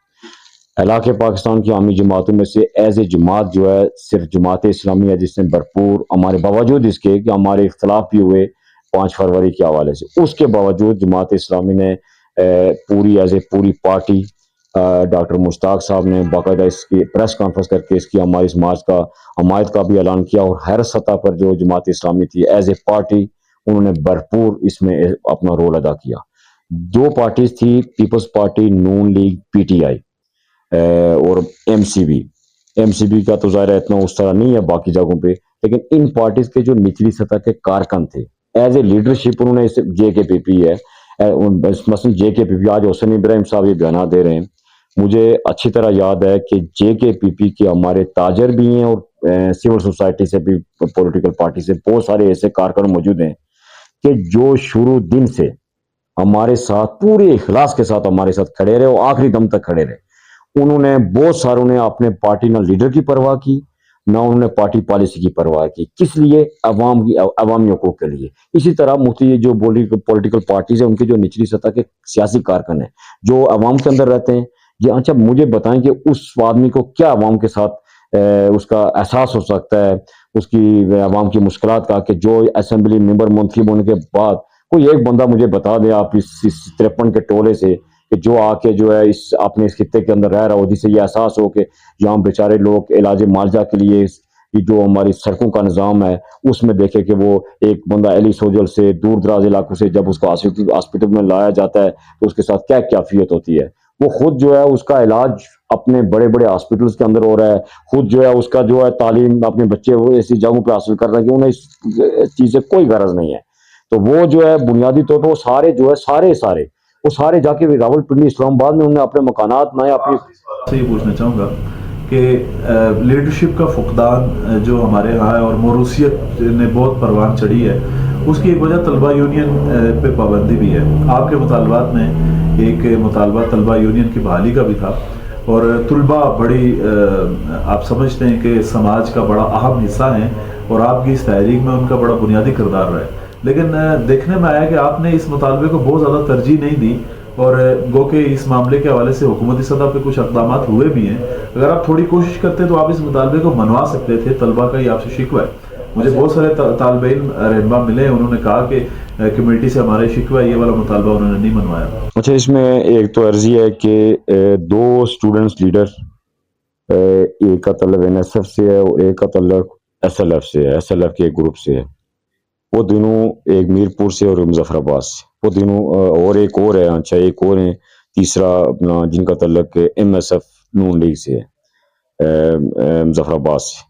علاقے پاکستان کی عامی جماعتوں میں سے ایز اے جماعت جو ہے صرف جماعت اسلامی ہے جس نے بھرپور ہمارے باوجود اس کے کہ ہمارے اختلاف بھی ہوئے 5 فروری کے حوالے سے، اس کے باوجود جماعت اسلامی نے پوری ایز اے پوری پارٹی، ڈاکٹر مشتاق صاحب نے باقاعدہ اس کی پریس کانفرنس کر کے اس کی ہماری اس مارچ کا حمایت کا بھی اعلان کیا. اور ہر سطح پر جو جماعت اسلامی تھی ایز اے پارٹی انہوں نے بھرپور اس میں اپنا رول ادا کیا. 2 پارٹیز تھی، پیپلز پارٹی، نون لیگ، پی ٹی آئی اور ایم سی بی کا تو ظاہر ہے اتنا اس طرح نہیں ہے باقی جگہوں پہ، لیکن ان پارٹیز کے جو نچلی سطح کے کارکن تھے ایز اے لیڈرشپ انہوں نے جے کے پی پی ہے مثلا جے کے پی پی آج حسین ابراہیم صاحب یہ بیانات دے رہے ہیں. مجھے اچھی طرح یاد ہے کہ جے کے پی پی کے ہمارے تاجر بھی ہیں اور سول سوسائٹی سے بھی، پولیٹیکل پارٹی سے بہت سارے ایسے کارکن موجود ہیں کہ جو شروع دن سے ہمارے ساتھ پورے اخلاص کے ساتھ ہمارے ساتھ کھڑے رہے اور آخری دم تک کھڑے رہے. انہوں نے بہت ساروں نے اپنے پارٹی نہ لیڈر کی پرواہ کی، نہ انہوں نے پارٹی پالیسی کی پرواہ کی. کس لیے؟ عوامی حقوق کے لیے. اسی طرح مفتی جو پولیٹیکل پارٹیز ہیں ان کے جو نچلی سطح کے سیاسی کارکن ہیں جو عوام کے اندر رہتے ہیں، جی اچھا مجھے بتائیں کہ اس آدمی کو کیا عوام کے ساتھ اس کا احساس ہو سکتا ہے اس کی عوام کی مشکلات کا، کہ جو اسمبلی ممبر منتخب ہونے کے بعد کوئی ایک بندہ مجھے بتا دے آپ اس 53 کے ٹولے سے کہ جو آ کے جو ہے اپنے اس خطے کے اندر رہ رہا ہو، جسے یہ احساس ہو کہ یہاں بیچارے لوگ علاج معالجہ کے لیے جو ہماری سڑکوں کا نظام ہے اس میں دیکھے کہ وہ ایک بندہ ایلی سوجل سے دور دراز علاقوں سے جب اس کو ہاسپٹل میں لایا جاتا ہے تو اس کے ساتھ کیا کیفیت ہوتی ہے. وہ خود جو ہے اس کا علاج اپنے بڑے بڑے ہاسپٹلس کے اندر ہو رہا ہے، خود جو ہے اس کا جو ہے تعلیم اپنے بچے وہ ایسی جگہوں پہ حاصل کر رہے ہیں کہ انہیں اس چیز سے کوئی غرض نہیں ہے. تو وہ جو ہے بنیادی طور پر وہ سارے جو ہے سارے جا کے راول پنڈی اسلام آباد میں انہوں نے اپنے مکانات بنائے. اپنی سے یہ پوچھنا چاہوں گا کہ لیڈرشپ کا فقدان جو ہمارے ہاں ہے اور موروثیت نے بہت پروان چڑھی ہے، اس کی ایک وجہ طلبہ یونین پہ پابندی بھی ہے. آپ کے مطالبات میں ایک مطالبہ طلبہ یونین کی بحالی کا بھی تھا، اور طلبہ بڑی آپ سمجھتے ہیں کہ سماج کا بڑا اہم حصہ ہیں اور آپ کی اس تحریک میں ان کا بڑا بنیادی کردار رہا ہے. لیکن دیکھنے میں آیا کہ آپ نے اس مطالبے کو بہت زیادہ ترجیح نہیں دی، اور گو کہ اس معاملے کے حوالے سے حکومتی سطح پہ کچھ اقدامات ہوئے بھی ہیں. اگر آپ تھوڑی کوشش کرتے تو آپ اس مطالبے کو منوا سکتے تھے. طلبہ کا یہ آپ سے شکوہ ہے. مجھے بہت سارے طالب علم رہنما ملے، انہوں نے کہا کہ کمیونٹی سے ہمارے شکوہ ہے، یہ والا مطالبہ انہوں نے نہیں منوایا. اچھا، اس میں ایک تو عرضی ہے کہ 2 اسٹوڈنٹس لیڈر، ایک کا تعلق این ایس ایف سے ہے اور ایک کا تعلق ایس ایل ایف سے ہے، ایس ایل ایف کے ایک گروپ سے ہے. وہ دونوں ایک میرپور سے اور مظفر آباد سے، وہ دونوں اور ایک اور ہے، اچھا ایک اور ہیں تیسرا اپنا جن کا تعلق ایم ایس ایف نون لیگ سے ہے مظفر آباد سے.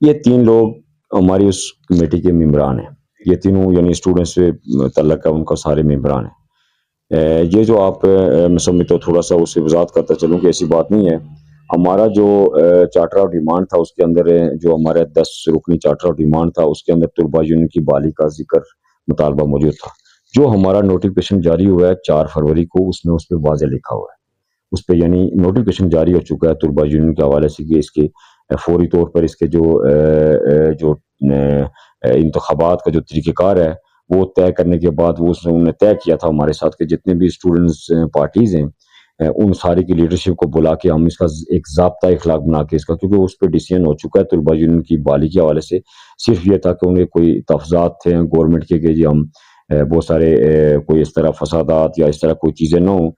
یہ 3 لوگ ہماری اس کمیٹی کے ممبران ہیں. یہ تینوں یعنی اسٹوڈنٹس سے تعلق ہے ان کا سارے ممبران ہیں. یہ جو آپ میں سمجھتا ہوں تھوڑا سا اس سے وضاحت کرتا چلوں کہ ایسی بات نہیں ہے. ہمارا جو چارٹر آف ڈیمانڈ تھا اس کے اندر جو ہمارا 10 رکنی چارٹر آف ڈیمانڈ تھا اس کے اندر طلبہ یونین کی بحالی کا ذکر مطالبہ موجود تھا. جو ہمارا نوٹیفکیشن جاری ہوا ہے 4 فروری کو، اس میں اس پہ واضح لکھا ہوا ہے. اس پہ یعنی نوٹیفکیشن جاری ہو چکا ہے طلبہ یونین کے حوالے سے کہ اس کے فوری طور پر اس کے جو انتخابات کا جو طریقہ کار ہے وہ طے کرنے کے بعد وہ انہوں نے طے کیا تھا ہمارے ساتھ کہ جتنے بھی اسٹوڈنٹس پارٹیز ہیں ان ساری کی لیڈرشپ کو بلا کے ہم اس کا ایک ضابطہ اخلاق بنا کے اس کا، کیونکہ اس پہ ڈیسیژن ہو چکا ہے طلبہ یونین کی بحالی کے حوالے سے. صرف یہ تھا کہ انہیں کوئی تحفظات تھے گورنمنٹ کے کہ جی ہم بہت سارے کوئی اس طرح فسادات یا اس طرح کوئی چیزیں نہ ہوں،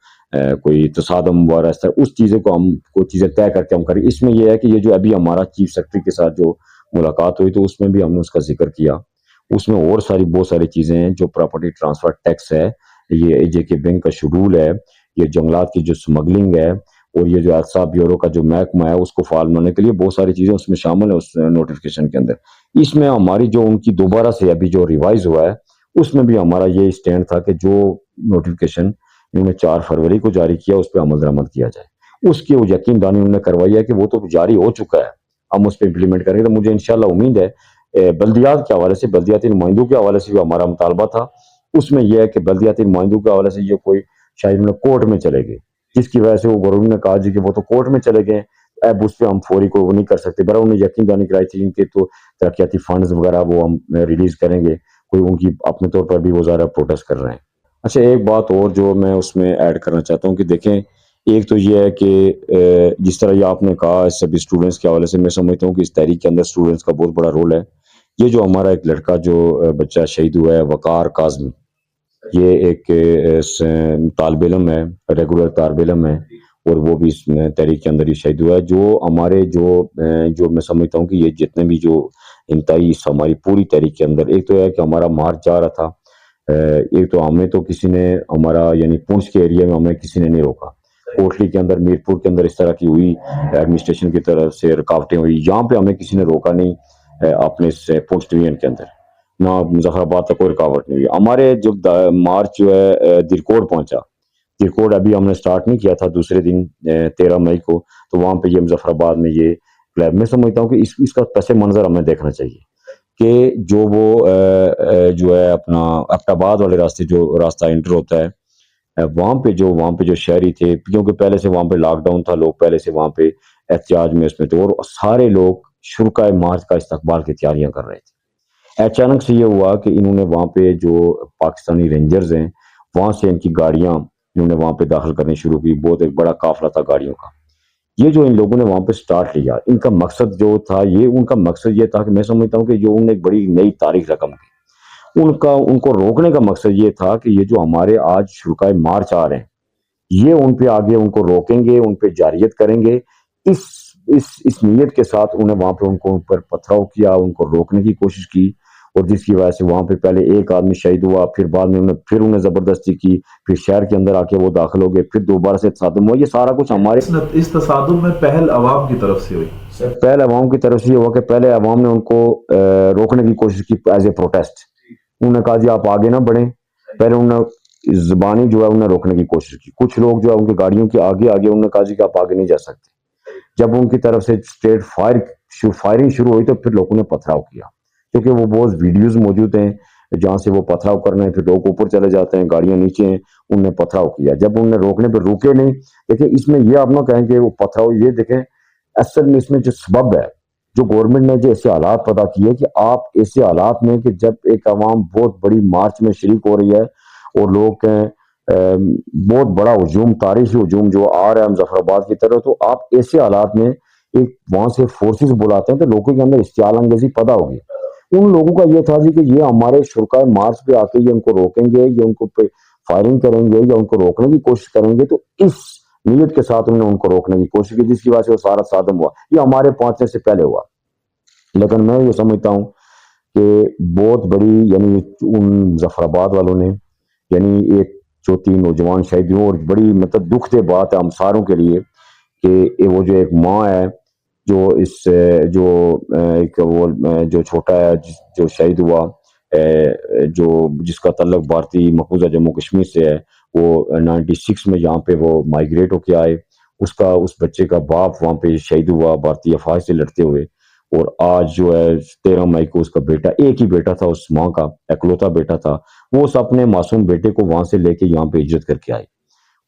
کوئی تصادم وغیرہ اس طرح اس چیزوں کو ہم کوئی چیزیں طے کر کے ہم کریں. اس میں یہ ہے کہ یہ جو ابھی ہمارا چیف سیکرٹری کے ساتھ جو ملاقات ہوئی تو اس میں بھی ہم نے اس کا ذکر کیا. اس میں اور بہت ساری چیزیں ہیں، جو پراپرٹی ٹرانسفر ٹیکس ہے، یہ جے کے بینک کا شیڈول ہے، یہ جنگلات کی جو سمگلنگ ہے، اور یہ جو احتساب بیورو کا جو محکمہ ہے اس کو فعال بنانے کے لیے بہت ساری چیزیں اس میں شامل ہیں اس نوٹیفکیشن کے اندر. اس میں ہماری جو ان کی دوبارہ سے ابھی جو ریوائز ہوا ہے اس میں بھی ہمارا یہ سٹینڈ تھا کہ جو نوٹیفکیشن انہوں نے 4 فروری کو جاری کیا اس پہ عمل درآمد کیا جائے. اس کی وہ یقین دانی انہوں نے کروائی ہے کہ وہ تو جاری ہو چکا ہے، ہم اس پہ امپلیمنٹ کریں گے. تو مجھے انشاءاللہ امید ہے بلدیات کے حوالے سے, بلدیاتی نمائندوں کے حوالے سے جو ہمارا مطالبہ تھا اس میں یہ ہے کہ بلدیاتی نمائندوں کے حوالے سے یہ کوئی شاید انہیں کورٹ میں چلے گئے, جس کی وجہ سے وہ گورنمنٹ نے کہا جی کہ وہ تو کورٹ میں چلے گئے, اب اس پہ ہم فوری کو وہ نہیں کر سکتے. برا انہیں یقین دہانی کرائی تھی ان کے تو ترقیاتی فنڈز وغیرہ وہ ہم ریلیز کریں گے, کوئی ان کی اپنے طور پر بھی وہ ظاہر پروٹیسٹ کر رہے ہیں. اچھا, ایک بات اور جو میں اس میں ایڈ کرنا چاہتا ہوں کہ دیکھیں, ایک تو یہ ہے کہ جس طرح یہ آپ نے کہا سبھی اسٹوڈنٹس کے حوالے سے, میں سمجھتا ہوں کہ اس تحریک کے اندر اسٹوڈنٹس کا بہت بڑا رول ہے. یہ جو ہمارا ایک لڑکا جو بچہ شہید ہوا ہے وقار کاظمی, یہ ایک طالب علم ہے, ریگولر طالب علم ہے, اور وہ بھی اس میں تحریک کے اندر ہی شہید ہوا ہے. جو ہمارے جو میں سمجھتا ہوں کہ یہ جتنے بھی جو انتہائی ہماری پوری تحریک کے اندر, ایک تو ہے کہ ہمارا مارچ جا رہا تھا, ایک تو ہمیں تو کسی نے ہمارا یعنی پونچھ کے ایریا میں ہمیں کسی نے نہیں روکا, کوٹلی کے اندر میرپور کے اندر اس طرح کی ہوئی ایڈمنسٹریشن کی طرف سے رکاوٹیں ہوئی, یہاں پہ ہمیں کسی نے روکا نہیں. اپنے پونچھ ڈویژن کے اندر نہ مظفر آباد تک کوئی رکاوٹ نہیں ہوئی. ہمارے جب مارچ جو ہے درکوٹ پہنچا, درکوٹ ابھی ہم نے سٹارٹ نہیں کیا تھا, دوسرے دن 13 مئی کو, تو وہاں پہ یہ مظفر آباد میں یہ میں سمجھتا ہوں کہ اس کا پس منظر ہمیں دیکھنا چاہیے کہ جو وہ جو ہے اپنا اپٹ آباد والے راستے جو راستہ انٹر ہوتا ہے, وہاں پہ جو شہری تھے, کیونکہ پہلے سے وہاں پہ لاک ڈاؤن تھا, لوگ پہلے سے وہاں پہ احتجاج میں اس میں تھے, اور سارے لوگ شرکائے مارچ کا استقبال کی تیاریاں کر رہے تھے. اچانک سے یہ ہوا کہ انہوں نے وہاں پہ جو پاکستانی رینجرز ہیں وہاں سے ان کی گاڑیاں انہوں نے وہاں پہ داخل کرنی شروع کی, بہت ایک بڑا قافلہ تھا گاڑیوں کا. یہ جو ان لوگوں نے وہاں پہ سٹارٹ لیا, ان کا مقصد جو تھا, ان کا مقصد یہ تھا کہ میں سمجھتا ہوں کہ جو انہوں نے ایک بڑی نئی تاریخ رقم کی, ان کو روکنے کا مقصد یہ تھا کہ یہ جو ہمارے آج شرکائے مارچ آ رہے ہیں, یہ ان پہ آگے ان کو روکیں گے, ان پہ جاریت کریں گے. اس نیت کے ساتھ انہیں وہاں پہ ان کو اوپر پتھراؤ کیا, ان کو روکنے کی کوشش کی, اور جس کی وجہ سے وہاں پہ پہلے ایک آدمی شہید ہوا, پھر بعد میں انہیں زبردستی کی, پھر شہر کے اندر آ کے وہ داخل ہو گئے, پھر دوبارہ سے تصادم ہوا. یہ سارا کچھ ہمارے اس تصادم میں پہل عوام کی طرف سے ہوئی. پہلے عوام کی طرف سے یہ ہوا کہ پہلے عوام نے ان کو روکنے کی کوشش کی ایز اے پروٹیسٹ. انہوں نے کہا جی آپ آگے نہ بڑھیں, پہلے انہوں نے زبانی جو ہے انہیں روکنے کی کوشش کی. کچھ لوگ جو ہے ان کی گاڑیوں کے آگے انہوں نے کہا جی کہ آپ آگے نہیں جا سکتے. جب ان کی طرف سے اسٹریٹ فائرنگ شروع ہوئی تو پھر لوگوں نے پتھراؤ کیا, کیونکہ وہ بہت ویڈیوز موجود ہیں جہاں سے وہ پتھراؤ کرنا ہے, پھر لوگ اوپر چلے جاتے ہیں, گاڑیاں نیچے ہیں, انہوں نے پتھراؤ کیا. جب انہوں نے روکنے پہ روکے نہیں, دیکھیں اس میں یہ آپ نہ کہیں کہ وہ پتھراؤ, یہ دیکھیں اصل میں اس میں جو سبب ہے, جو گورنمنٹ نے جو ایسے حالات پیدا کیے کہ آپ ایسے حالات میں کہ جب ایک عوام بہت بڑی مارچ میں شریک ہو رہی ہے اور لوگ کہیں بہت بڑا ہجوم, تاریخی ہجوم جو آ رہا ہے مظفر آباد کی طرف, تو آپ ایسے حالات میں ایک وہاں سے فورسز بلاتے ہیں تو لوگوں کے اندر اشتعال انگیزی پیدا ہوگی. ان لوگوں کا یہ تھا جی کہ یہ ہمارے شرکائے مارچ پہ آ کے یہ ان کو روکیں گے, یہ ان کو فائرنگ کریں گے یا ان کو روکنے کی کوشش کریں گے. تو اس نیت کے ساتھ انہوں نے ان کو روکنے کی کوشش کی, جس کی وجہ سے وہ سارا صادم ہوا. یہ ہمارے پہنچنے سے پہلے ہوا. لیکن میں یہ سمجھتا ہوں کہ بہت بڑی یعنی ان مظفر آباد والوں نے یعنی ایک جو 3 نوجوان شہید ہوئے, اور بڑی مطلب دکھ دہ بات ہے ہم ساروں کے لیے کہ وہ جو ایک ماں ہے جو اس جو ایک وہ جو چھوٹا ہے جو شہید ہوا, جو جس کا تعلق بھارتی مقبوضہ جموں کشمیر سے ہے, وہ 96 میں یہاں پہ وہ مائگریٹ ہو کے آئے, اس بچے کا باپ وہاں پہ شہید ہوا بھارتی افواج سے لڑتے ہوئے. اور آج جو ہے 13 مئی کو اس کا بیٹا, ایک ہی بیٹا تھا اس ماں کا, اکلوتا بیٹا تھا, وہ اس اپنے معصوم بیٹے کو وہاں سے لے کے یہاں پہ ہجرت کر کے آئے.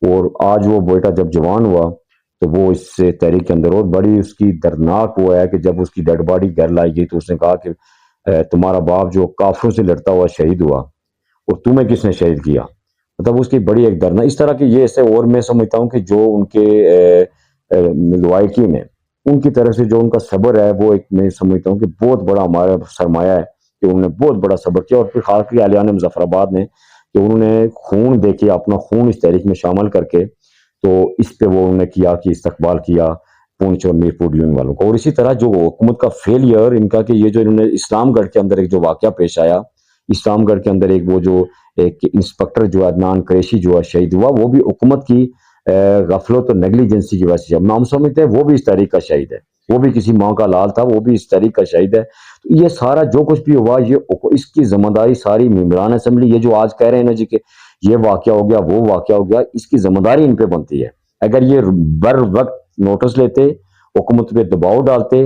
اور آج وہ بیٹا جب جوان ہوا تو وہ اس سے تحریک کے اندر, اور بڑی اس کی دردناک وہ ہے کہ جب اس کی ڈیڈ باڈی گھر لائی گئی تو اس نے کہا کہ تمہارا باپ جو کافروں سے لڑتا ہوا شہید ہوا اور تمہیں کس نے شہید کیا. مطلب اس کی بڑی ایک دردناک, اس طرح کی یہ ایسے, اور میں سمجھتا ہوں کہ جو ان کے لوائقین ہیں ان کی طرف سے جو ان کا صبر ہے وہ ایک میں سمجھتا ہوں کہ بہت بڑا ہمارا سرمایہ ہے کہ انہوں نے بہت بڑا صبر کیا. اور پھر خاص کر اہلیان مظفر آباد نے کہ انہوں نے خون دے کے اپنا خون اس تحریک میں شامل کر کے تو اس پہ وہ انہوں نے کیا کہ استقبال کیا پونچھ اور میرپور ڈویژن والوں کو. اور اسی طرح جو حکومت کا فیلئر ان کا کہ یہ جو انہوں نے اسلام گڑھ کے اندر ایک جو واقعہ پیش آیا, اسلام گڑھ کے اندر ایک وہ جو ایک انسپیکٹر جو عدنان قریشی جو ہے شہید ہوا, وہ بھی حکومت کی غفلت اور نیگلیجنسی کی وجہ سے ہم سمجھتے ہیں وہ بھی اس تحریک کا شہید ہے, وہ بھی کسی ماں کا لال تھا, وہ بھی اس تحریک کا شہید ہے. تو یہ سارا جو کچھ بھی ہوا, یہ اس کی ذمہ داری ساری ممبران اسمبلی, یہ جو آج کہہ رہے ہیں نا جی کہ یہ واقعہ ہو گیا وہ واقعہ ہو گیا, اس کی ذمہ داری ان پہ بنتی ہے. اگر یہ بر وقت نوٹس لیتے, حکومت پہ دباؤ ڈالتے,